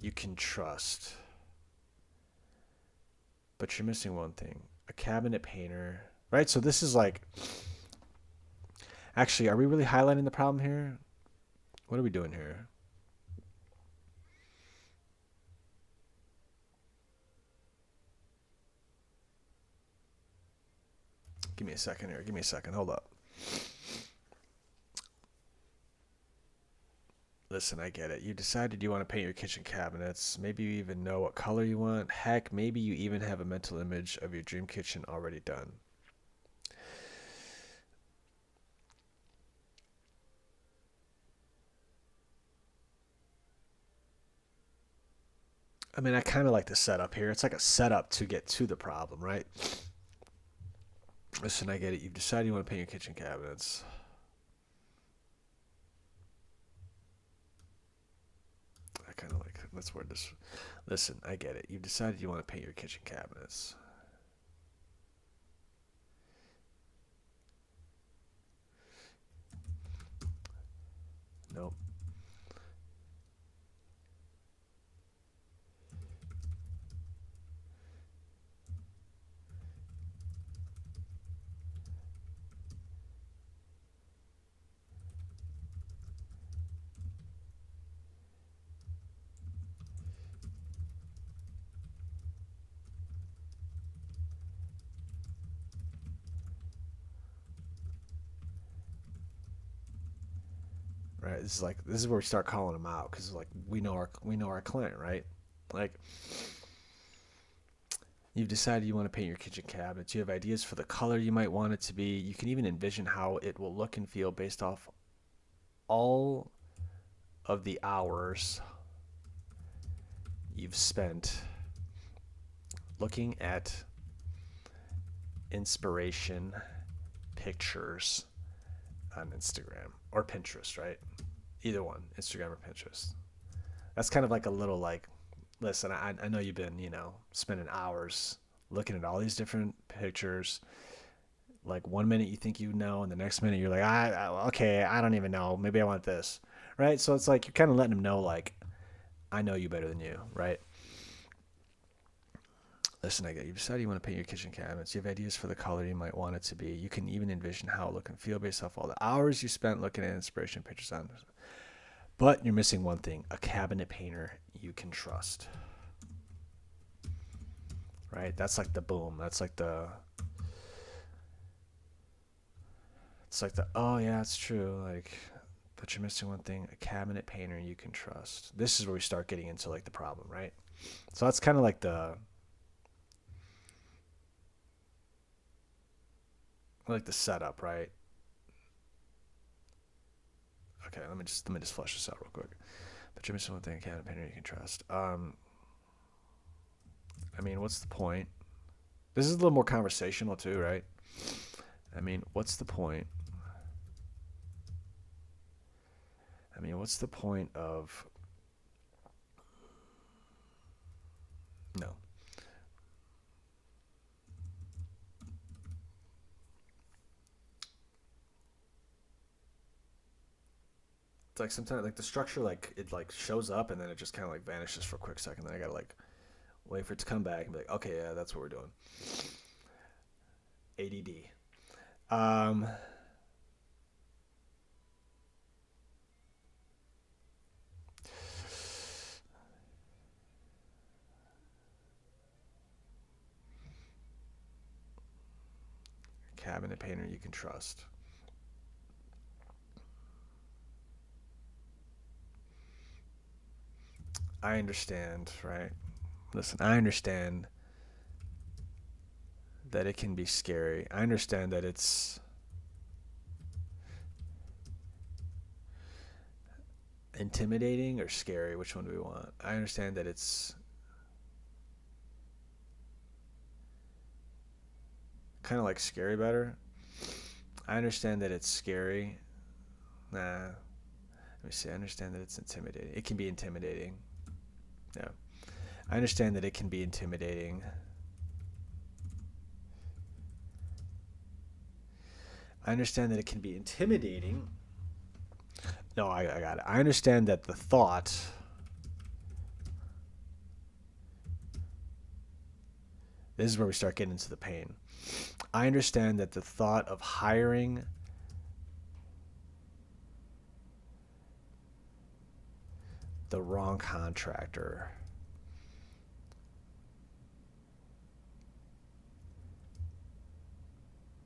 you can trust. But you're missing one thing. A cabinet painter, right? So this is like, actually, are we really highlighting the problem here? What are we doing here? Give me a second here. Give me a second. Hold up. Listen, I get it. You decided you want to paint your kitchen cabinets. Maybe you even know what color you want. Heck, maybe you even have a mental image of your dream kitchen already done. I mean, I kind of like the setup here. It's like a setup to get to the problem, right? Listen, I get it. You've decided you want to paint your kitchen cabinets. I kind of like, let's word this. Listen, I get it. You've decided you want to paint your kitchen cabinets. Nope. Right. This is where we start calling them out because like we know our client, right? Like you've decided you want to paint your kitchen cabinets. You have ideas for the color you might want it to be. You can even envision how it will look and feel based off all of the hours you've spent looking at inspiration pictures on Instagram or Pinterest, right? Either one, Instagram or Pinterest. That's kind of like a little like, listen, I know you've been, spending hours looking at all these different pictures. Like one minute you think you know, and the next minute you're like, okay, I don't even know. Maybe I want this, right? So it's like you're kind of letting them know, like, I know you better than you, right? Listen, I get you decided you want to paint your kitchen cabinets. You have ideas for the color you might want it to be. You can even envision how it look and feel based off all the hours you spent looking at inspiration pictures on. But you're missing one thing: a cabinet painter you can trust. Right? That's like the boom. That's like the. It's like the. Oh yeah, it's true. Like, but you're missing one thing: a cabinet painter you can trust. This is where we start getting into like the problem, right? So that's kind of like the setup, right? Okay, let me just flesh this out real quick. But you're missing one thing: a cabinet painter you can trust. I mean, what's the point? This is a little more conversational too, right? I mean, what's the point? I mean, what's the point of no? It's like sometimes like the structure like it like shows up and then it just kind of like vanishes for a quick second. Then I gotta like wait for it to come back and be like, okay, yeah, that's what we're doing. ADD. Um, Cabinet painter you can trust. I understand, right? Listen, I understand that it can be scary. I understand that it's intimidating or scary. Which one do we want? I understand that it's kind of like scary better. I understand that it's scary. Nah. Let me see. I understand that it's intimidating. It can be intimidating. Yeah. I understand that it can be intimidating. I understand that it can be intimidating. No, I got it. I understand that the thought. This is where we start getting into the pain. I understand that the thought of hiring the wrong contractor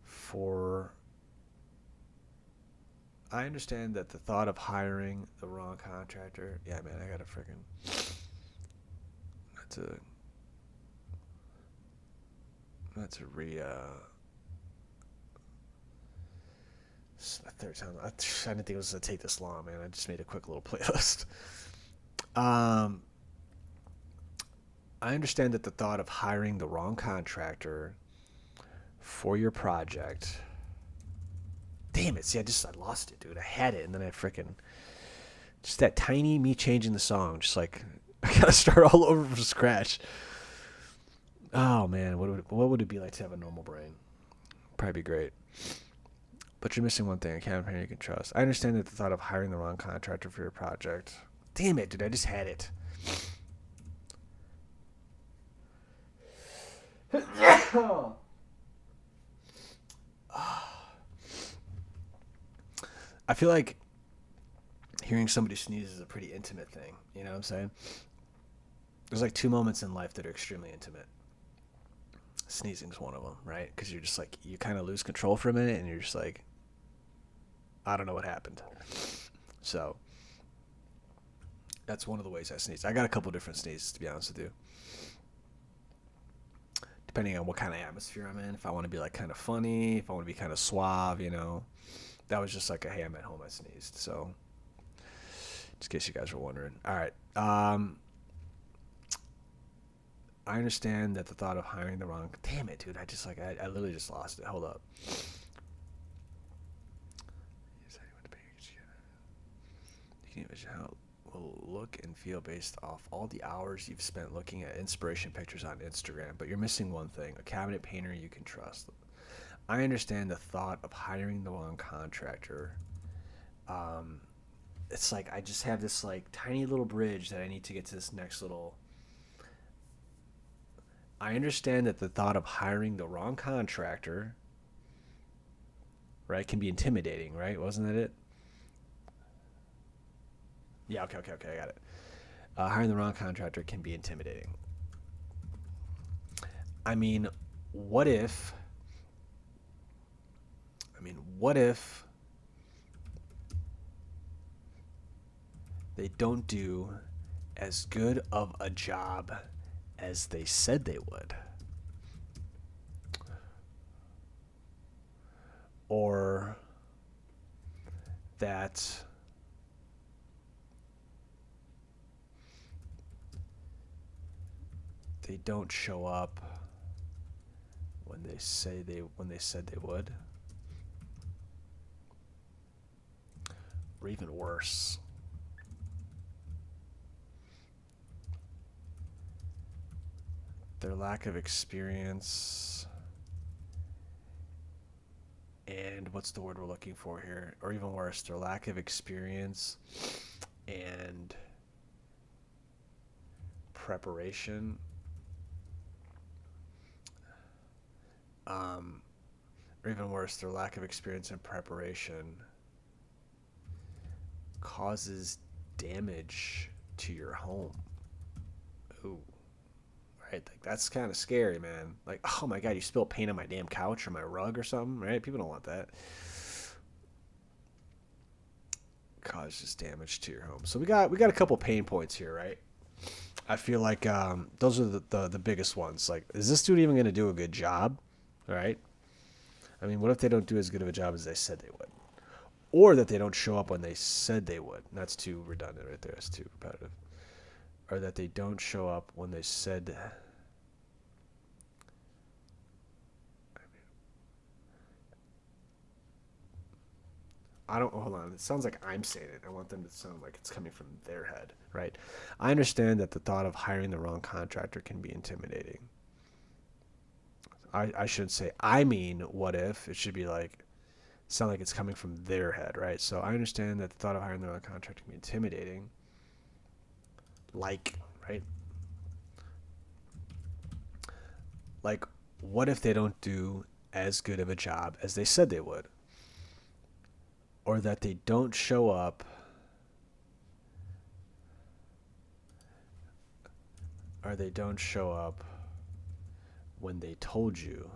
for. I understand that the thought of hiring the wrong contractor. Yeah, man, I gotta freaking. Not to. Not to re. This is my third time. I didn't think it was gonna take this long, man. I just made a quick little playlist. Um, I understand that the thought of hiring the wrong contractor for your project. Damn it! See, I lost it, dude. I had it, and then I freaking just that tiny me changing the song. Just like I gotta start all over from scratch. Oh man, what would it be like to have a normal brain? Probably be great. But you're missing one thing: a campaign you can trust. I understand that the thought of hiring the wrong contractor for your project. Damn it, dude! I just had it. I feel like hearing somebody sneeze is a pretty intimate thing. You know what I'm saying? There's like two moments in life that are extremely intimate. Sneezing is one of them, right? Because you're just like you kind of lose control for a minute, and you're just like, I don't know what happened. So that's one of the ways I sneeze. I got a couple different sneezes, to be honest with you, depending on what kind of atmosphere I'm in. If I want to be like kind of funny, if I want to be kind of suave, that was just like a hey, I'm at home, I sneezed. So just in case you guys were wondering. All right. I understand that the thought of hiring the wrong. Damn it, dude! I literally just lost it. Hold up. You can envision how will look and feel based off all the hours you've spent looking at inspiration pictures on Instagram, but you're missing one thing: a cabinet painter you can trust. I understand the thought of hiring the wrong contractor. Um, it's like I just have this like tiny little bridge that I need to get to this next little. I understand that the thought of hiring the wrong contractor, right, can be intimidating, right? Wasn't that it? Yeah, okay, okay, okay, I got it. Hiring the wrong contractor can be intimidating. I mean, what if? What if they don't do as good of a job as they said they would? Or that they don't show up when they said they would? Or even worse, their lack of experience and what's the word we're looking for here? Or even worse, their lack of experience and preparation, um, or even worse, their lack of experience and preparation causes damage to your home. Ooh, right? Like that's kind of scary, man. Like, oh my god, you spilled paint on my damn couch or my rug or something, right? People don't want that. Causes damage to your home. So we got a couple pain points here, right? I feel like those are the biggest ones. Like, is this dude even going to do a good job? Right? I mean, what if they don't do as good of a job as they said they would? Or that they don't show up when they said they would. That's too redundant right there. It's too repetitive. Or that they don't show up when they said. I don't. Hold on. It sounds like I'm saying it. I want them to sound like it's coming from their head, right? I understand that the thought of hiring the wrong contractor can be intimidating. I should say, I mean, what if? It should be like, sound like it's coming from their head, right? So I understand that the thought of hiring the wrong contractor can be intimidating. Like, right? Like, what if they don't do as good of a job as they said they would? Or that they don't show up, or they don't show up when they told you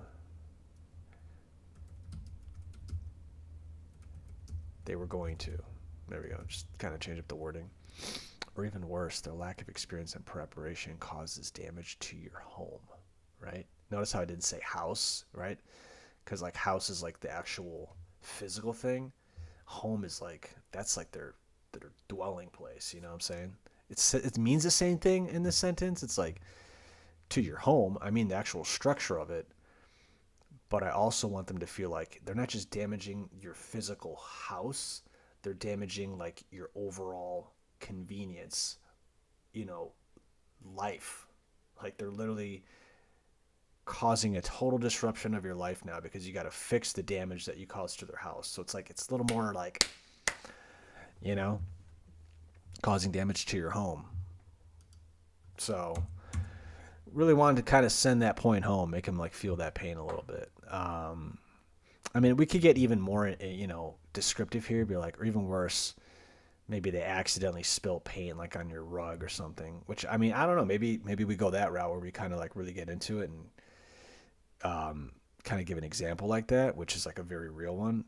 they were going to. There we go. Just kind of change up the wording. Or even worse, their lack of experience and preparation causes damage to your home, right? Notice how I didn't say house, right? Because like house is like the actual physical thing. Home is like that's like their dwelling place. You know what I'm saying? It means the same thing in this sentence. It's like to your home. I mean the actual structure of it, but I also want them to feel like they're not just damaging your physical house, they're damaging like your overall convenience, you know, life. Like they're literally causing a total disruption of your life now because you got to fix the damage that you caused to their house. So it's like it's a little more like, you know, causing damage to your home. So really wanted to kind of send that point home, make them like feel that pain a little bit. I mean, we could get even more, descriptive here, be like, or even worse, maybe they accidentally spill paint like on your rug or something. Which I mean, I don't know. Maybe we go that route where we kind of like really get into it and kind of give an example like that, which is like a very real one.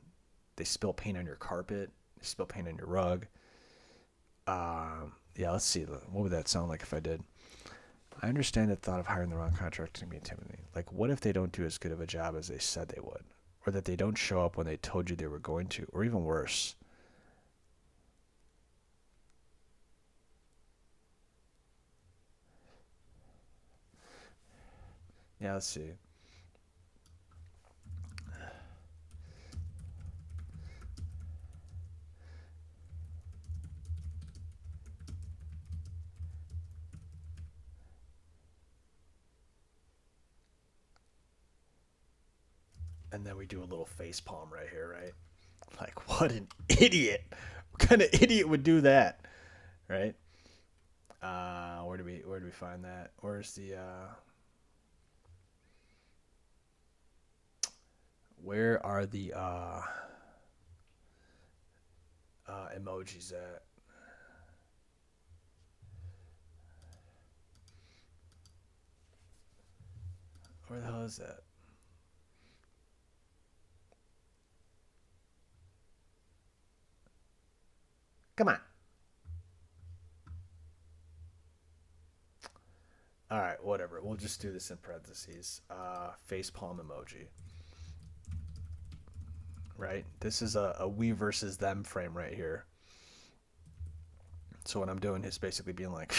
They spill paint on your carpet. They spill paint on your rug. Yeah, let's see. What would that sound like if I did? I understand the thought of hiring the wrong contractor can be intimidating. Like, what if they don't do as good of a job as they said they would? Or that they don't show up when they told you they were going to? Or even worse. Yeah, let's see. and then we do a little face palm right here, right? Like, what an idiot! What kind of idiot would do that, right? Where do we find that? Where's the where are the emojis at? Where the hell is that? Come on. All right, whatever. We'll just do this in parentheses. Face palm emoji. Right? This is a we versus them frame right here. So what I'm doing is basically being like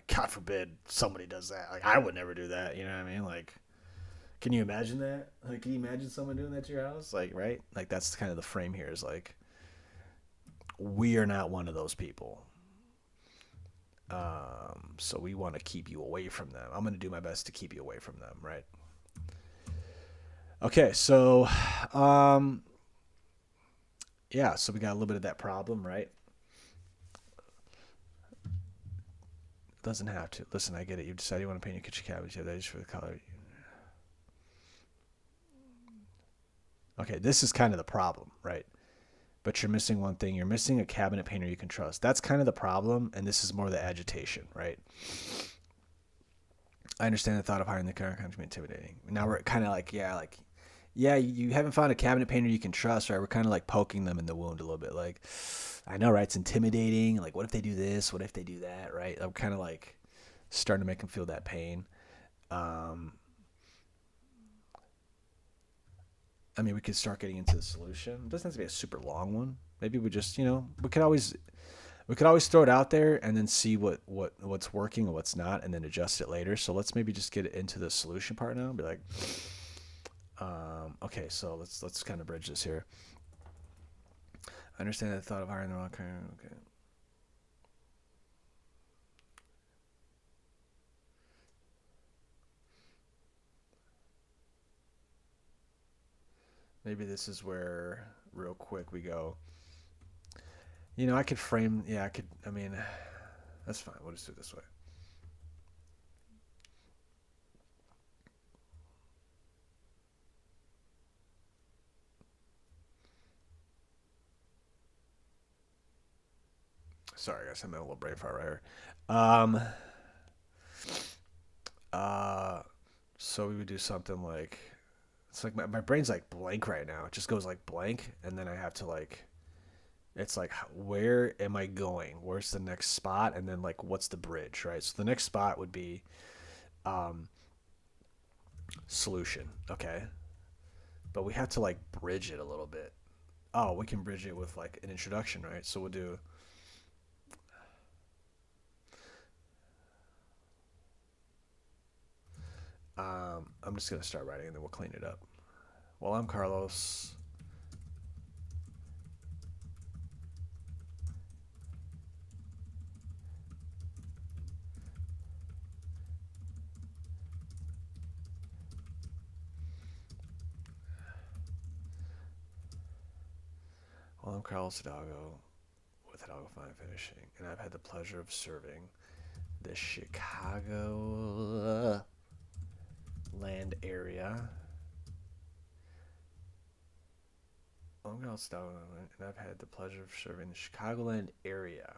God forbid somebody does that. Like I would never do that. You know what I mean? Like, can you imagine that? Like, can you imagine someone doing that to your house? Like, right? Like that's kind of the frame here. Is like we are not one of those people. So we want to keep you away from them. I'm going to do my best to keep you away from them, right? Okay, so yeah, so we got a little bit of that problem, right? Doesn't have to. Listen, I get it. You decide you want to paint your kitchen cabinet. You have that just for the color. Okay, this is kind of the problem, right? But you're missing one thing. You're missing a cabinet painter you can trust. That's kind of the problem, and this is more the agitation, right? I understand the thought of hiring the current contractor to be intimidating. Now we're kind of yeah, you haven't found a cabinet painter you can trust, right? We're kind of like poking them in the wound a little bit. Like, I know, right? It's intimidating. Like, what if they do this? What if they do that, right? I'm kind of like starting to make them feel that pain. Um, I mean, we could start getting into the solution. It doesn't have to be a super long one. Maybe we just, we could always throw it out there and then see what's working and what's not, and then adjust it later. So let's maybe just get into the solution part now. And be like, okay, so let's kind of bridge this here. I understand the thought of hiring the wrong kind. Okay. Maybe this is where, real quick, we go. I could frame. Yeah, I could. I mean, that's fine. We'll just do it this way. Sorry, guys, I'm in a little brain fart right here. Um, uh, so we would do something like it's like my brain's like blank right now. It just goes like blank, and then I have to like it's like where am I going? Where's the next spot? And then like what's the bridge, right? So the next spot would be um, solution, okay? But we have to like bridge it a little bit. Oh, we can bridge it with like an introduction, right? So we'll do. I'm just gonna start writing and then we'll clean it up. Well, I'm Carlos. Well, I'm Carlos Hidalgo with Hidalgo Fine Finishing, and I've had the pleasure of serving the Chicago land area. I'm Carlos Hidalgo, and I've had the pleasure of serving the Chicagoland area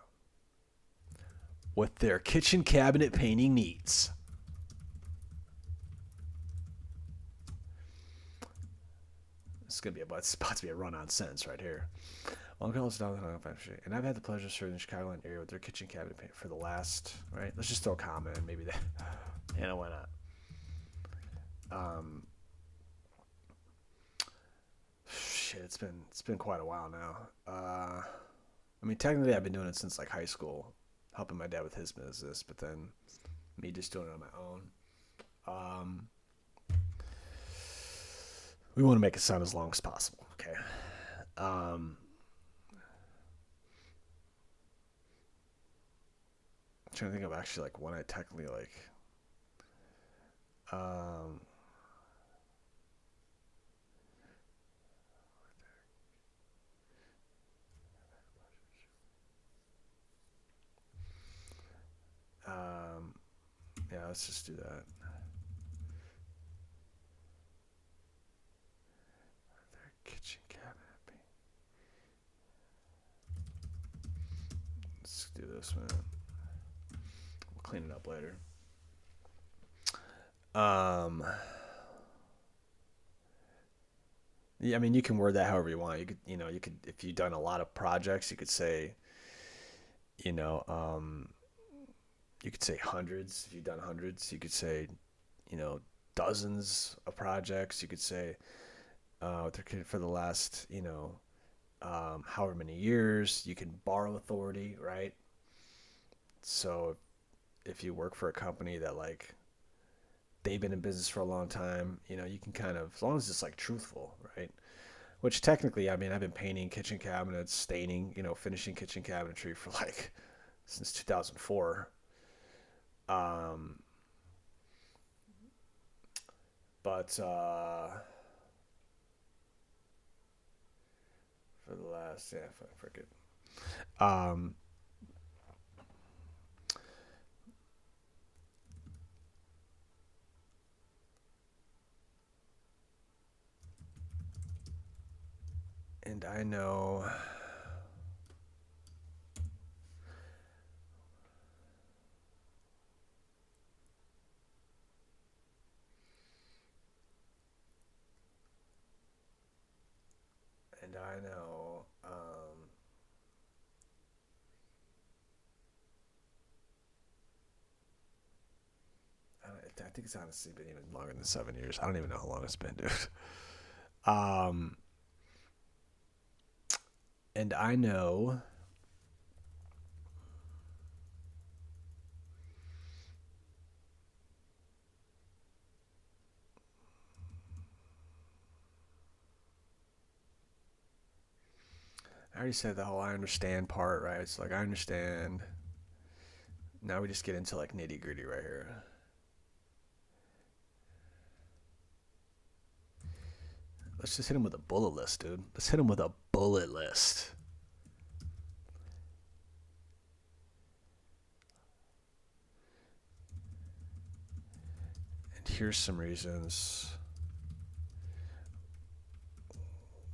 with their kitchen cabinet painting needs. It's gonna be it's about to be a run-on sentence right here. Well, I'm Carlos Hidalgo, and I've had the pleasure of serving the Chicagoland area with their kitchen cabinet paint for the last. Right, let's just throw a comma in, maybe that. Why not? Um, shit, it's been quite a while now. I mean, technically, I've been doing it since like high school, helping my dad with his business, but then me just doing it on my own. Um, we want to make it sound as long as possible. Okay. Um, I'm trying to think of actually like when I technically um, let's just do that. Their kitchen cabinet. Let's do this, man. We'll clean it up later. Um, yeah, I mean, you can word that however you want. You could, if you've done a lot of projects, you could say, you know, you could say hundreds. If you've done hundreds, you could say, you know, dozens of projects. You could say, for the last, however many years. You can borrow authority, right? So if you work for a company that like they've been in business for a long time, you can kind of, as long as it's like truthful, right? Which technically, I mean, I've been painting kitchen cabinets, staining, finishing kitchen cabinetry for like since 2004. Um, but for the last, yeah, forget. Um, and I know, and I know, I think it's honestly been even longer than 7 years. I don't even know how long it's been, dude. Um, and I know, I already said the whole I understand part, right? It's like I understand. Now we just get into like nitty gritty right here. Let's just hit him with a bullet list, dude. Let's hit him with a bullet list. And here's some reasons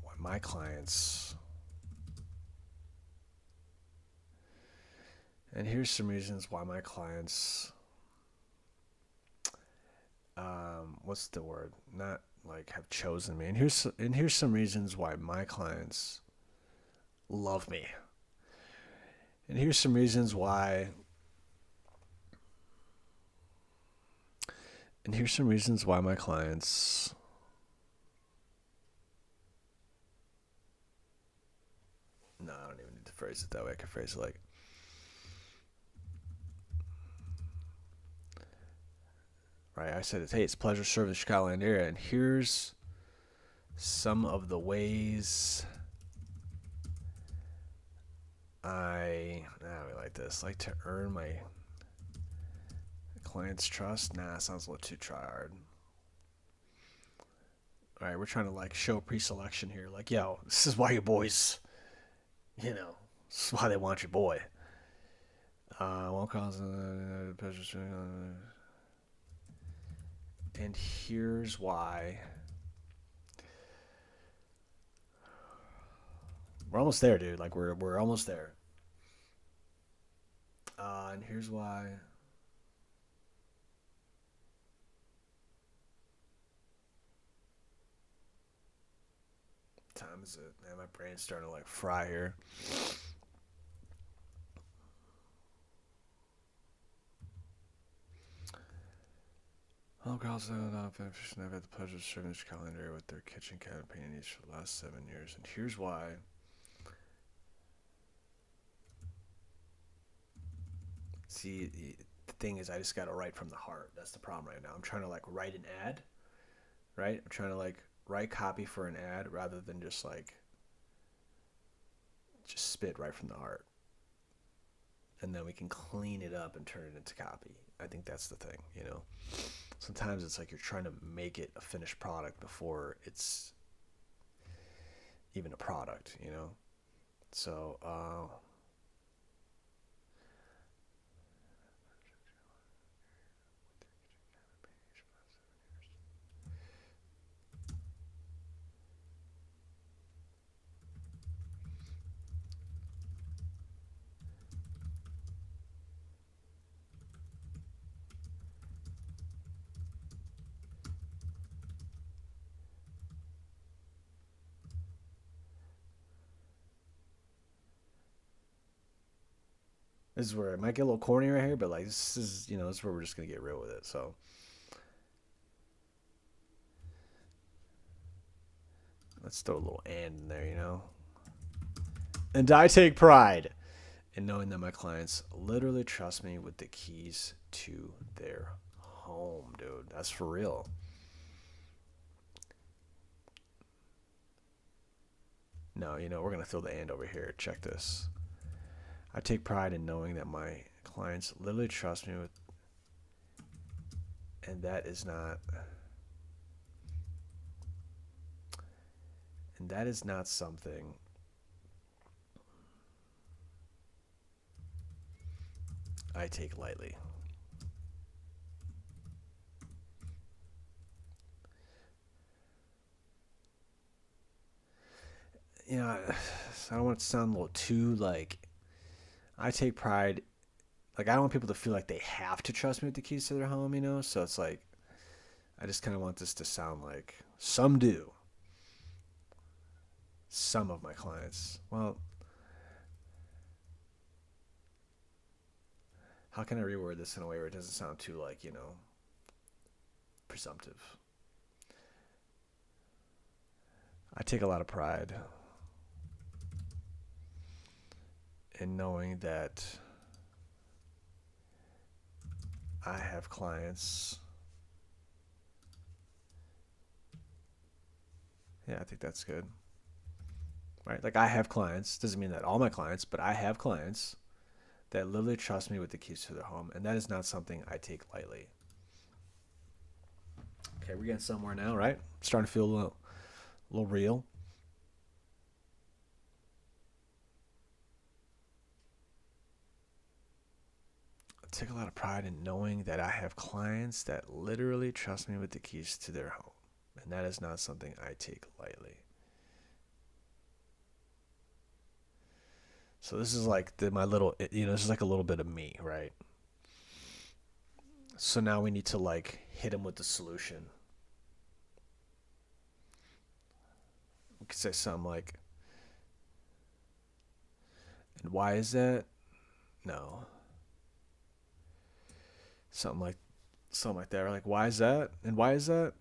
why my clients. And here's some reasons why my clients. What's the word? Not like have chosen me. And here's some reasons why my clients love me. And here's some reasons why. And here's some reasons why my clients. No, I don't even need to phrase it that way. I can phrase it like. Right, I said, hey, it's a pleasure serving the Chicagoland area, and here's some of the ways I really like this. Like to earn my client's trust. Nah, sounds a little too try hard. All right, we're trying to like show pre-selection here. Like, yo, this is why your boys, this is why they want your boy. Won't cause and here's why. We're almost there, dude. Like we're almost there. And here's why. What time is it? Man, my brain's starting to like fry here. All girls have had the pleasure of serving this calendar with their kitchen cabinet painting needs for the last 7 years. And here's why. See, the thing is, I just got to write from the heart. That's the problem right now. I'm trying to like write an ad, right? I'm trying to like write copy for an ad rather than just like just spit right from the heart. And then we can clean it up and turn it into copy. I think that's the thing. Sometimes it's like you're trying to make it a finished product before it's even a product. So, This is where it might get a little corny right here, but like this is, this is where we're just gonna get real with it. So let's throw a little and in there. And I take pride in knowing that my clients literally trust me with the keys to their home, dude. That's for real. No, we're gonna throw the and over here. Check this. I take pride in knowing that my clients literally trust me with, and that is not something I take lightly. I don't want it to sound a little too like I take pride. Like I don't want people to feel like they have to trust me with the keys to their home. So it's like I just kind of want this to sound like some do. Some of my clients. Well, how can I reword this in a way where it doesn't sound too like presumptive? I take a lot of pride in knowing that I have clients. Yeah, I think that's good. Right? Like I have clients. Doesn't mean that all my clients, but I have clients that literally trust me with the keys to their home, and that is not something I take lightly. Okay, we're getting somewhere now, right? Starting to feel a little real. I take a lot of pride in knowing that I have clients that literally trust me with the keys to their home, and that is not something I take lightly. So this is like my little, this is like a little bit of me, right? So now we need to like hit him with the solution. We could say something like, and why is that? No. Something like that. Or like, why is that? And why is that?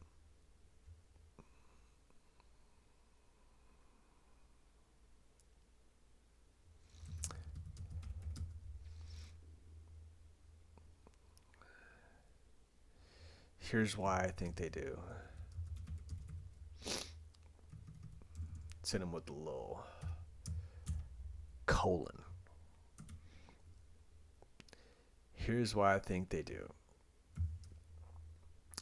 Here's why I think they do. Let's hit him with a little colon. Here's why I think they do.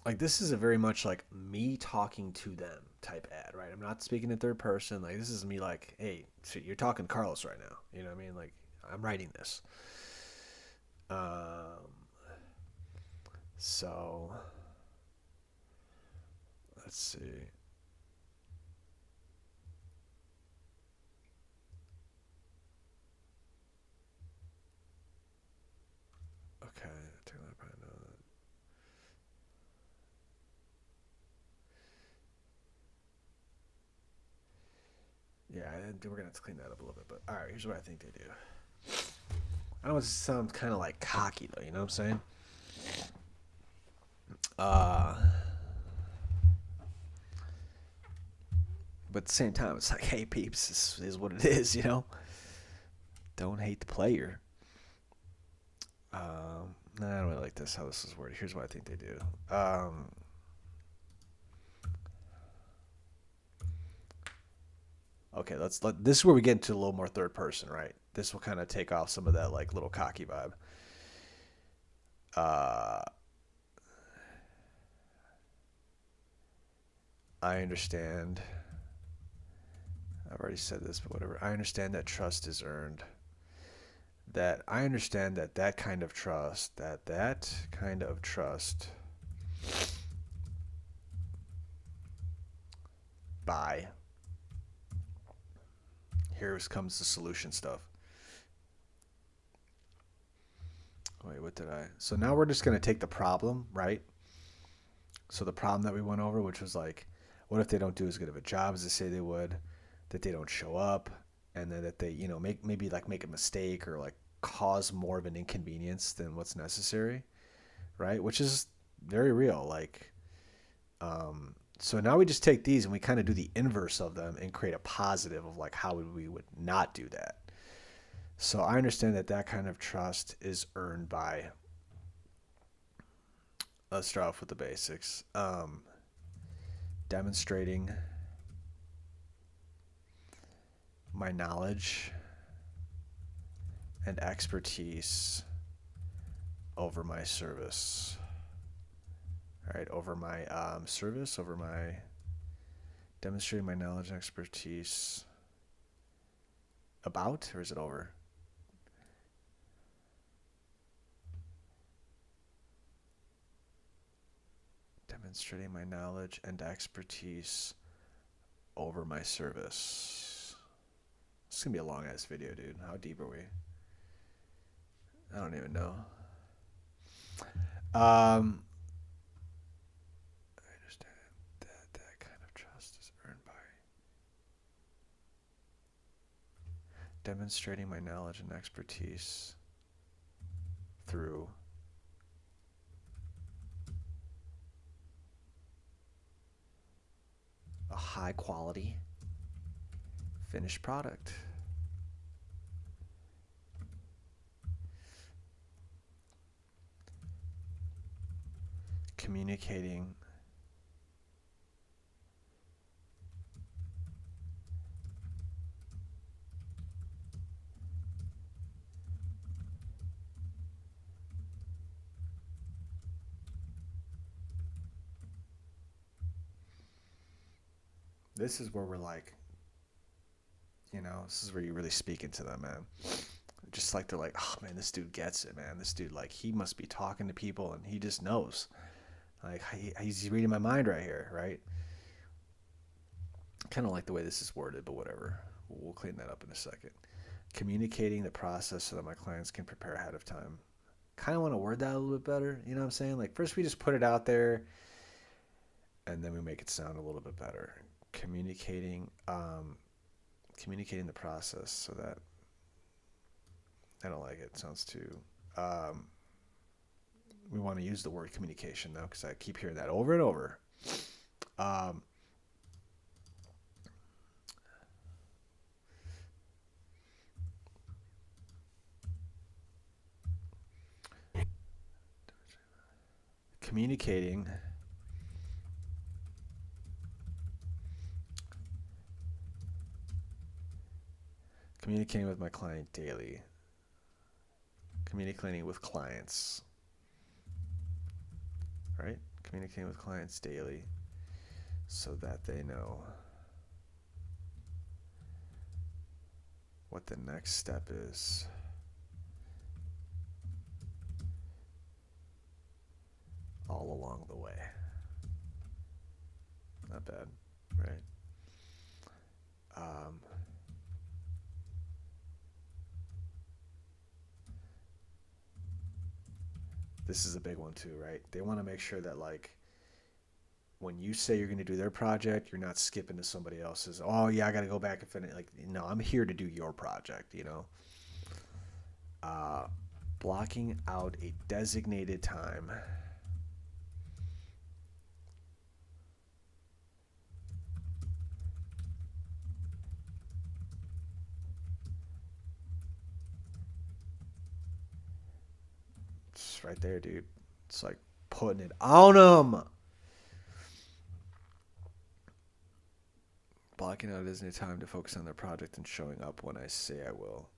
Like this is a very much like me talking to them type ad, right? I'm not speaking in third person. Like this is me like, hey, you're talking to Carlos right now. You know what I mean? Like I'm writing this. So let's see. Okay, take that pride on. Yeah, we're gonna have to clean that up a little bit. But all right, here's what I think they do. I don't want to sound kind of like cocky though. You know what I'm saying? Uh, but at the same time, it's like, hey, peeps, this is what it is. Don't hate the player. Nah, I don't really like this, how this is worded. Here's what I think they do. Okay, this is where we get into a little more third person, right? This will kind of take off some of that like little cocky vibe. Uh, I understand. I've already said this, but whatever. I understand that trust is earned. That I understand that kind of trust, that kind of trust by here comes the solution stuff. Wait, what did I? So now we're just going to take the problem, right? So the problem that we went over, which was like, what if they don't do as good of a job as they say they would, that they don't show up, and then that they, maybe like make a mistake or like cause more of an inconvenience than what's necessary, right? Which is very real. Like, so now we just take these and we kind of do the inverse of them and create a positive of like how we would not do that. So I understand that that kind of trust is earned by, let's start off with the basics. Demonstrating my knowledge and expertise over my service. All right, over my service, over my demonstrating my knowledge and expertise about, or is it over? Demonstrating my knowledge and expertise over my service. It's gonna be a long ass video, dude. How deep are we? I don't even know. I understand that that kind of trust is earned by demonstrating my knowledge and expertise through a high quality finished product. Communicating this is where we're like, this is where you really speak into them, man. Just like they're like, oh man, this dude gets it, man. This dude, like, he must be talking to people and he just knows. Like, he's reading my mind right here, right? Kind of like the way this is worded, but whatever. We'll clean that up in a second. Communicating the process so that my clients can prepare ahead of time. Kind of want to word that a little bit better. You know what I'm saying? Like, first we just put it out there and then we make it sound a little bit better. Communicating the process so that, I don't like it. It sounds too, we want to use the word communication though, because I keep hearing that over and over. Communicating with my client daily. Communicating with clients, right? Communicating with clients daily so that they know what the next step is. All along the way. Not bad, right? This is a big one too, right? They want to make sure that, like, when you say you're going to do their project, you're not skipping to somebody else's. Oh yeah, I got to go back and finish. Like, no, I'm here to do your project. Blocking out a designated time. It's right there, dude. It's like putting it on them. Blocking out a designated time to focus on their project and showing up when I say I will.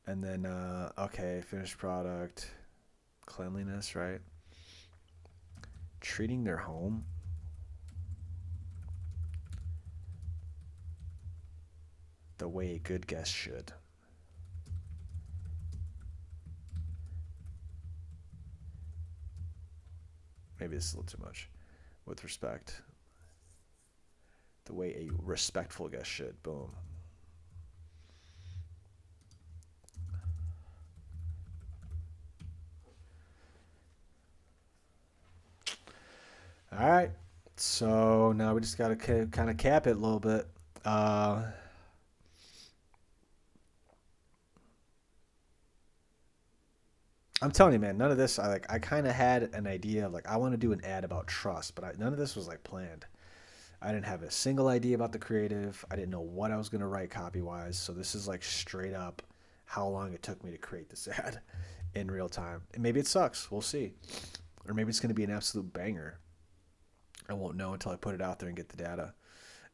And then, okay, finished product, cleanliness, right? Treating their home the way a good guest should. Maybe this is a little too much. With respect. The way a respectful guest should. Boom. All right. So now we just got to kind of cap it a little bit. I'm telling you, man, none of this. I kind of had an idea of like I want to do an ad about trust, but none of this was like planned. I didn't have a single idea about the creative. I didn't know what I was gonna write copy wise. So this is like straight up how long it took me to create this ad in real time. And maybe it sucks. We'll see. Or maybe it's gonna be an absolute banger. I won't know until I put it out there and get the data.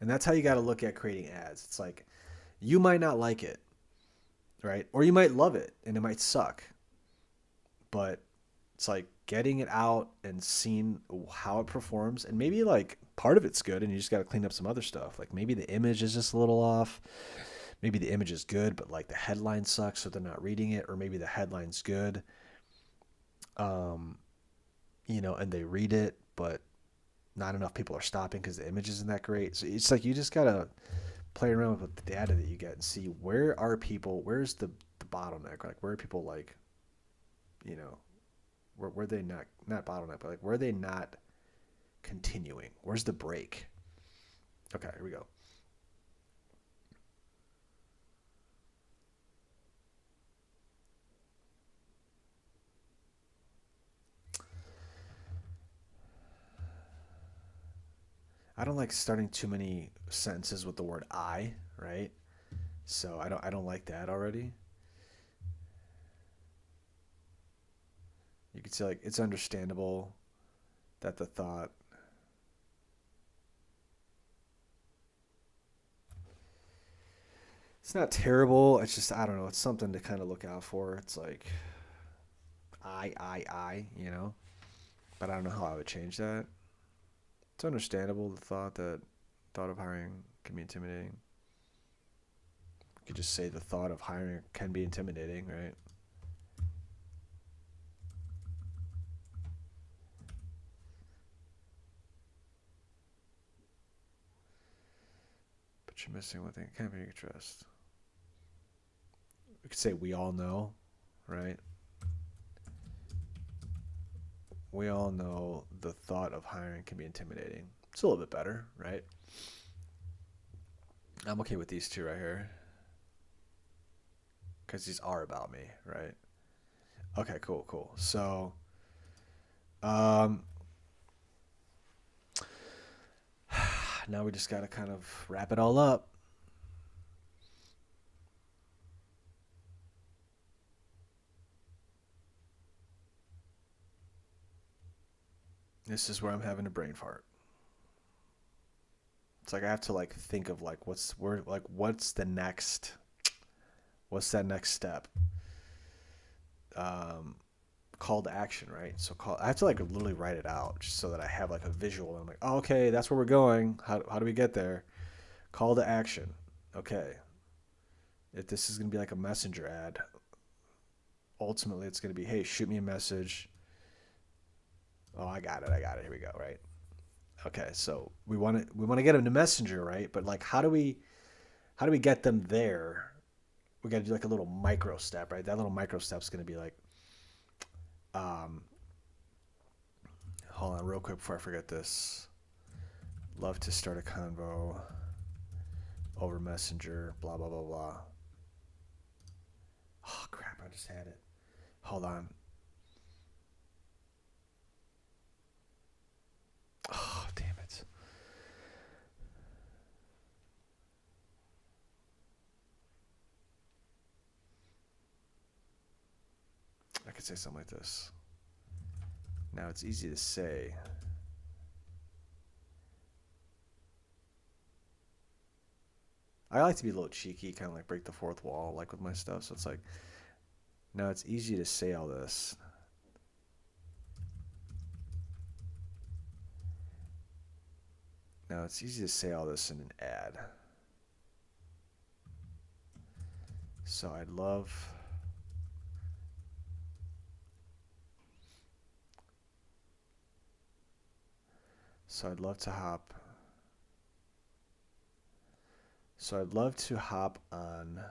And that's how you got to look at creating ads. It's like you might not like it, right? Or you might love it and it might suck. But it's like getting it out and seeing how it performs. And maybe like part of it's good and you just got to clean up some other stuff. Like maybe the image is just a little off. Maybe the image is good, but like the headline sucks, so they're not reading it. Or maybe the headline's good, um, and they read it, but not enough people are stopping because the image isn't that great. So it's like you just gotta play around with the data that you get and see where are people, where's the bottleneck, like where are people like, you know, where they not bottleneck, but like where are they not continuing? Where's the break? Okay, here we go. I don't like starting too many sentences with the word I, right? So I don't like that already. You could say like it's understandable that the thought. It's not terrible. It's just I don't know. It's something to kind of look out for. It's like I. But I don't know how I would change that. It's understandable the thought of hiring can be intimidating. You could just say the thought of hiring can be intimidating, right? But you're missing one thing. Can't be you trust. We could say we all know, right? We all know the thought of hiring can be intimidating. It's a little bit better, right? I'm okay with these two right here because these are about me, right? Okay, cool, cool. So, um, now we just got to kind of wrap it all up. This is where I'm having a brain fart. It's like I have to like think of like what's that next step? Um, Call to action, right? So I have to like literally write it out just so that I have like a visual. I'm like, oh, okay, that's where we're going. How do we get there? Call to action. Okay, if this is gonna be like a messenger ad, ultimately it's gonna be, hey, shoot me a message. Oh, I got it. I got it. Here we go. Right. Okay, so we want to get them to messenger, right? But like, how do we get them there? We got to do like a little micro step, right? That little micro step is going to be like, um, hold on, real quick before I forget this. Love to start a convo over messenger. Blah blah blah blah. Oh crap! I just had it. Hold on. Oh damn it! I could say something like this. Now it's easy to say. I like to be a little cheeky, kind of like break the fourth wall, like with my stuff. So it's like, now it's easy to say all this. Now it's easy to say all this in an ad. So I'd love. So I'd love to hop. So I'd love to hop on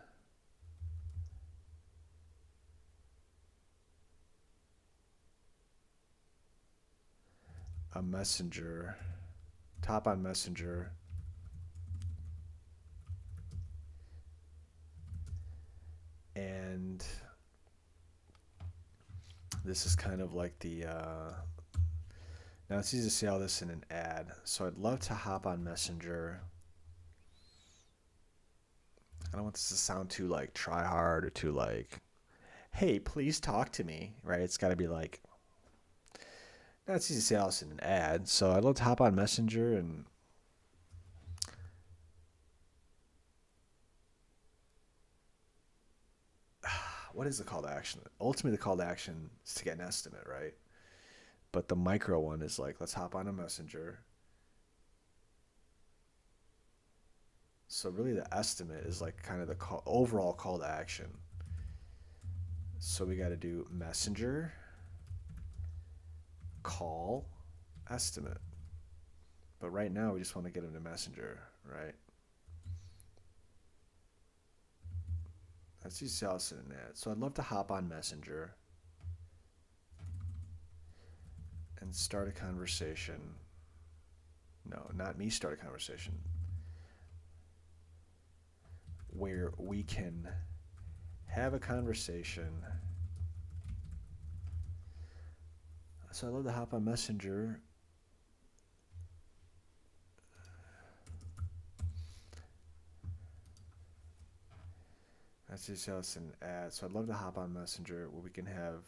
a messenger, top on messenger, and This is kind of like the now it's easy to see all this in an ad. So I'd love to hop on Messenger. I don't want this to sound too like try hard or too like, hey, please talk to me, right? It's got to be like, now it's easy to see all this in an ad. So I'd love to hop on Messenger and what is the call to action? Ultimately, the call to action is to get an estimate, right? But the micro one is like, let's hop on a Messenger. So really, the estimate is like kind of the overall call to action. So we got to do Messenger, call, estimate. But right now, we just want to get them to Messenger, right? That's easy to in that. So I'd love to hop on Messenger and start a conversation. No, not me start a conversation. Where we can have a conversation. So I'd love to hop on Messenger. That's just us an ad. So I'd love to hop on Messenger where we can have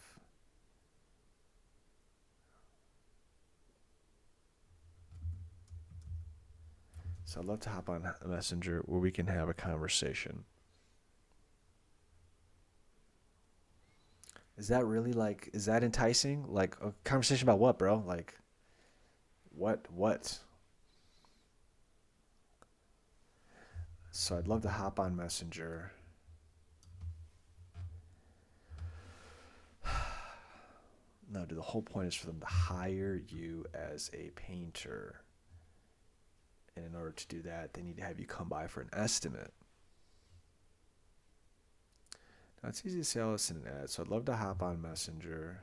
So I'd love to hop on Messenger where we can have a conversation. Is that really like, is that enticing? Like a conversation about what, bro? Like, what? So I'd love to hop on Messenger. No, dude, the whole point is for them to hire you as a painter. And in order to do that, they need to have you come by for an estimate. Now, it's easy to say all this in an ad, so I'd love to hop on Messenger.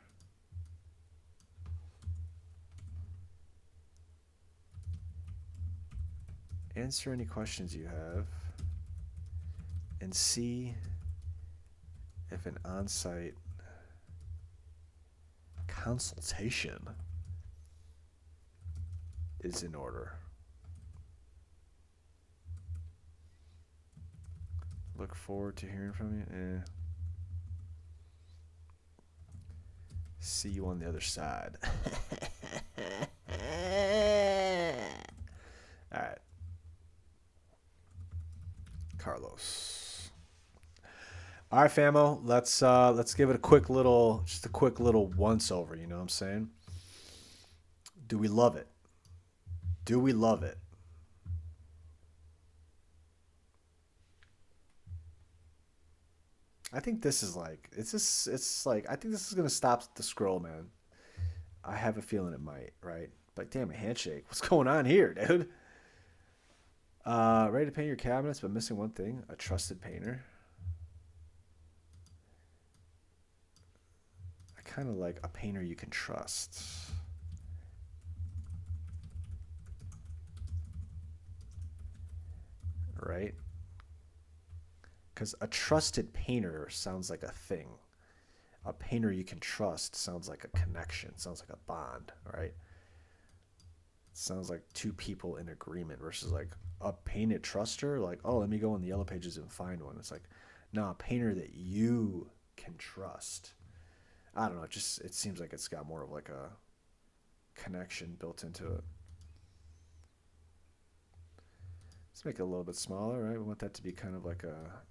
Answer any questions you have. And see if an on-site consultation is in order. Look forward to hearing from you. See you on the other side. All right. Carlos. All right, famo. Let's give it a quick little once over. You know what I'm saying? Do we love it? Do we love it? I think this is like it's like I think this is gonna stop the scroll, man. I have a feeling it might, right? Like, damn, a handshake. What's going on here, dude? Ready to paint your cabinets, but missing one thing: a trusted painter. I kind of like a painter you can trust. Right? Because a trusted painter sounds like a thing. A painter you can trust sounds like a connection, sounds like a bond, right? It sounds like two people in agreement versus like a painted truster, like, oh, let me go in the yellow pages and find one. It's like, no, a painter that you can trust. I don't know, it seems like it's got more of like a connection built into it. Let's make it a little bit smaller, right? We want that to be kind of like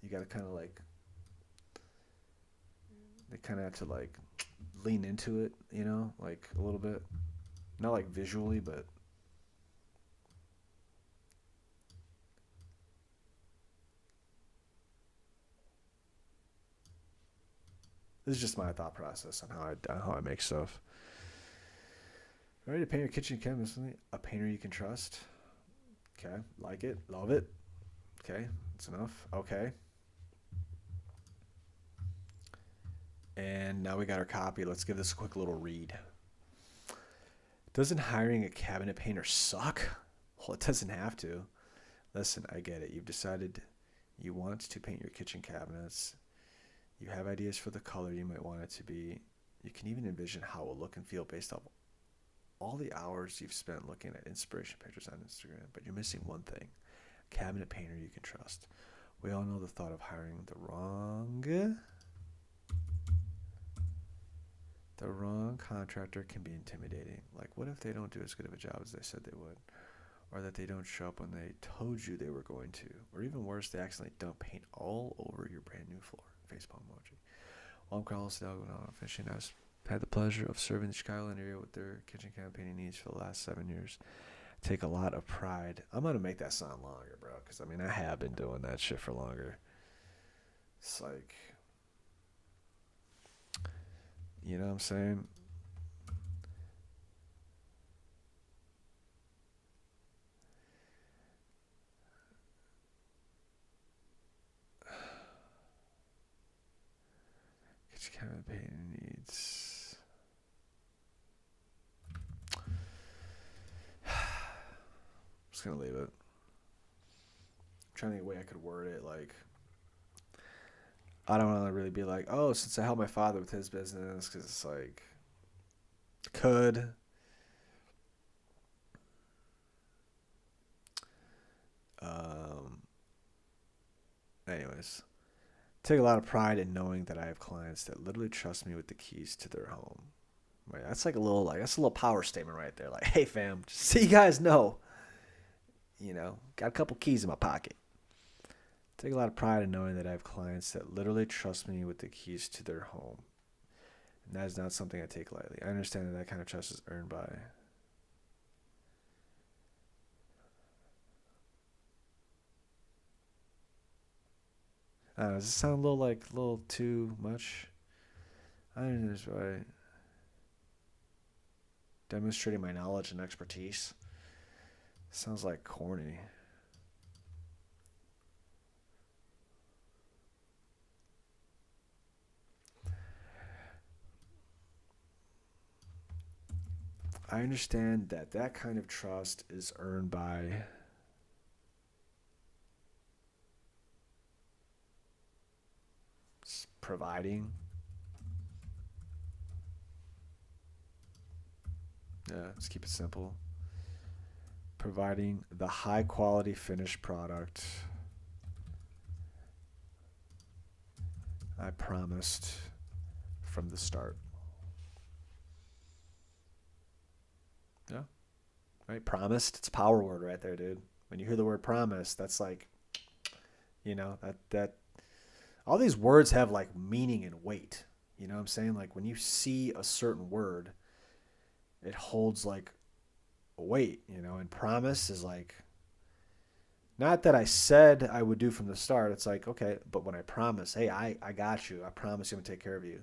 you got to kind of like, they kind of have to like lean into it, you know, like a little bit. Not like visually, but this is just my thought process on how I make stuff. Ready to paint your kitchen cabinets? A painter you can trust. Okay, like it, love it. Okay, that's enough. Okay. And now we got our copy. Let's give this a quick little read. Doesn't hiring a cabinet painter suck? Well, it doesn't have to. Listen, I get it. You've decided you want to paint your kitchen cabinets. You have ideas for the color you might want it to be. You can even envision how it will look and feel based off all the hours you've spent looking at inspiration pictures on Instagram, but you're missing one thing: a cabinet painter you can trust. We all know the thought of hiring the wrong contractor can be intimidating. Like, what if they don't do as good of a job as they said they would? Or that they don't show up when they told you they were going to? Or even worse, they accidentally dump paint all over your brand new floor. Facepalm emoji. While I'm Carlos Hidalgo now fishing, I've had the pleasure of serving the Chicagoland area with their kitchen campaigning needs for the last 7 years. I take a lot of pride. I'm going to make that sound longer, bro, because, I mean, I have been doing that shit for longer. It's like, you know what I'm saying? Kitchen campaigning needs. Just gonna leave it. I'm trying to think of a way I could word it. Like, I don't want to really be like, oh, since I helped my father with his business, because it's like, could. Um. Anyways, take a lot of pride in knowing that I have clients that literally trust me with the keys to their home. Right? That's like a little power statement right there. Like, hey fam, just so you guys know, got a couple keys in my pocket. Take a lot of pride in knowing that I have clients that literally trust me with the keys to their home. And that is not something I take lightly. I understand that kind of trust is earned by. I don't know, does this sound a little too much? I don't know, right. Demonstrating my knowledge and expertise. Sounds like corny. I understand that kind of trust is earned by providing. Yeah, let's keep it simple. Providing the high quality finished product I promised from the start. Yeah. Right? Promised. It's a power word right there, dude. When you hear the word promise, that's like, that all these words have like meaning and weight. You know what I'm saying? Like when you see a certain word, it holds like a weight, and promise is like, not that I said I would do from the start. It's like, okay, but when I promise, hey, I got you. I promise I'm going to take care of you.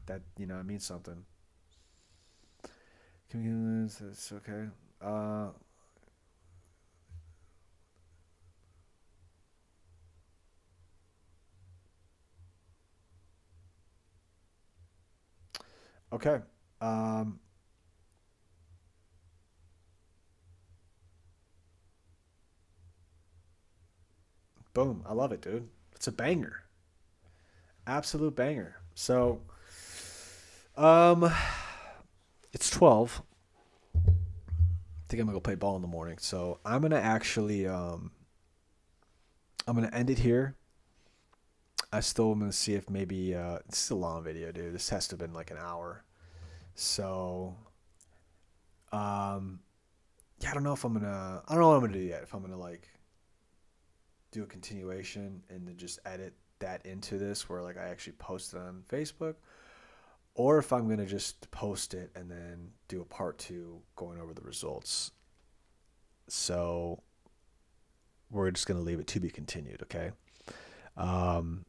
That, it means something. It's okay. Uh, okay. Um, Boom. I love it, dude. It's a banger. Absolute banger. So, um, it's 12. I think I'm gonna go play ball in the morning. So I'm gonna actually I'm gonna end it here. I still am gonna see if maybe this is a long video, dude. This has to have been like an hour. So um yeah, I don't know what I'm gonna do yet. If I'm gonna like do a continuation and then just edit that into this where like I actually post it on Facebook, or if I'm gonna just post it and then do a part two going over the results. So we're just gonna leave it to be continued, okay? Um,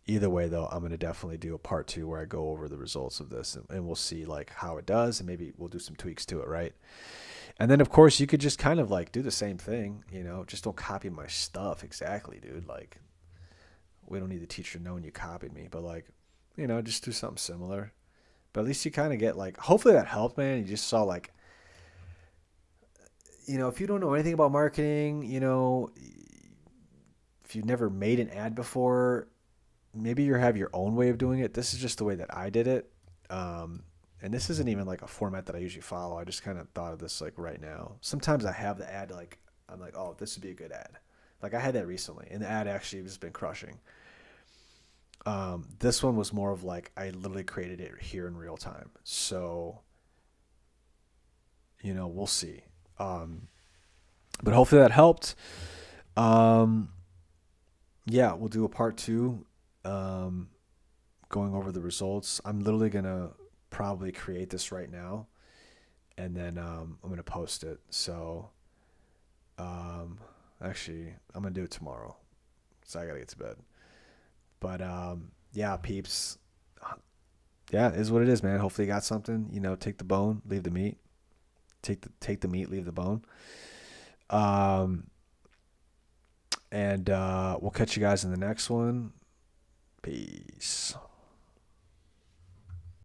Either way, though, I'm gonna definitely do a part two where I go over the results of this, and we'll see like how it does, and maybe we'll do some tweaks to it, right? And then of course you could just kind of like do the same thing, just don't copy my stuff exactly, dude. Like we don't need the teacher knowing you copied me, but like, just do something similar. But at least you kind of get like, hopefully that helped, man. You just saw like, if you don't know anything about marketing, if you've never made an ad before, maybe you have your own way of doing it. This is just the way that I did it. And this isn't even like a format that I usually follow. I just kind of thought of this like right now. Sometimes I have the ad like I'm like, oh, this would be a good ad. Like I had that recently, and the ad actually has been crushing. This one was more of like I literally created it here in real time. So we'll see. Um, but hopefully that helped. Um, yeah, we'll do a part two, um, going over the results. I'm literally gonna probably create this right now, and then I'm gonna post it. So um, actually, I'm gonna do it tomorrow. So I gotta get to bed. But yeah, peeps. Yeah, it is what it is, man. Hopefully you got something. Take the bone, leave the meat. Take the meat, leave the bone. Um, and we'll catch you guys in the next one. Peace.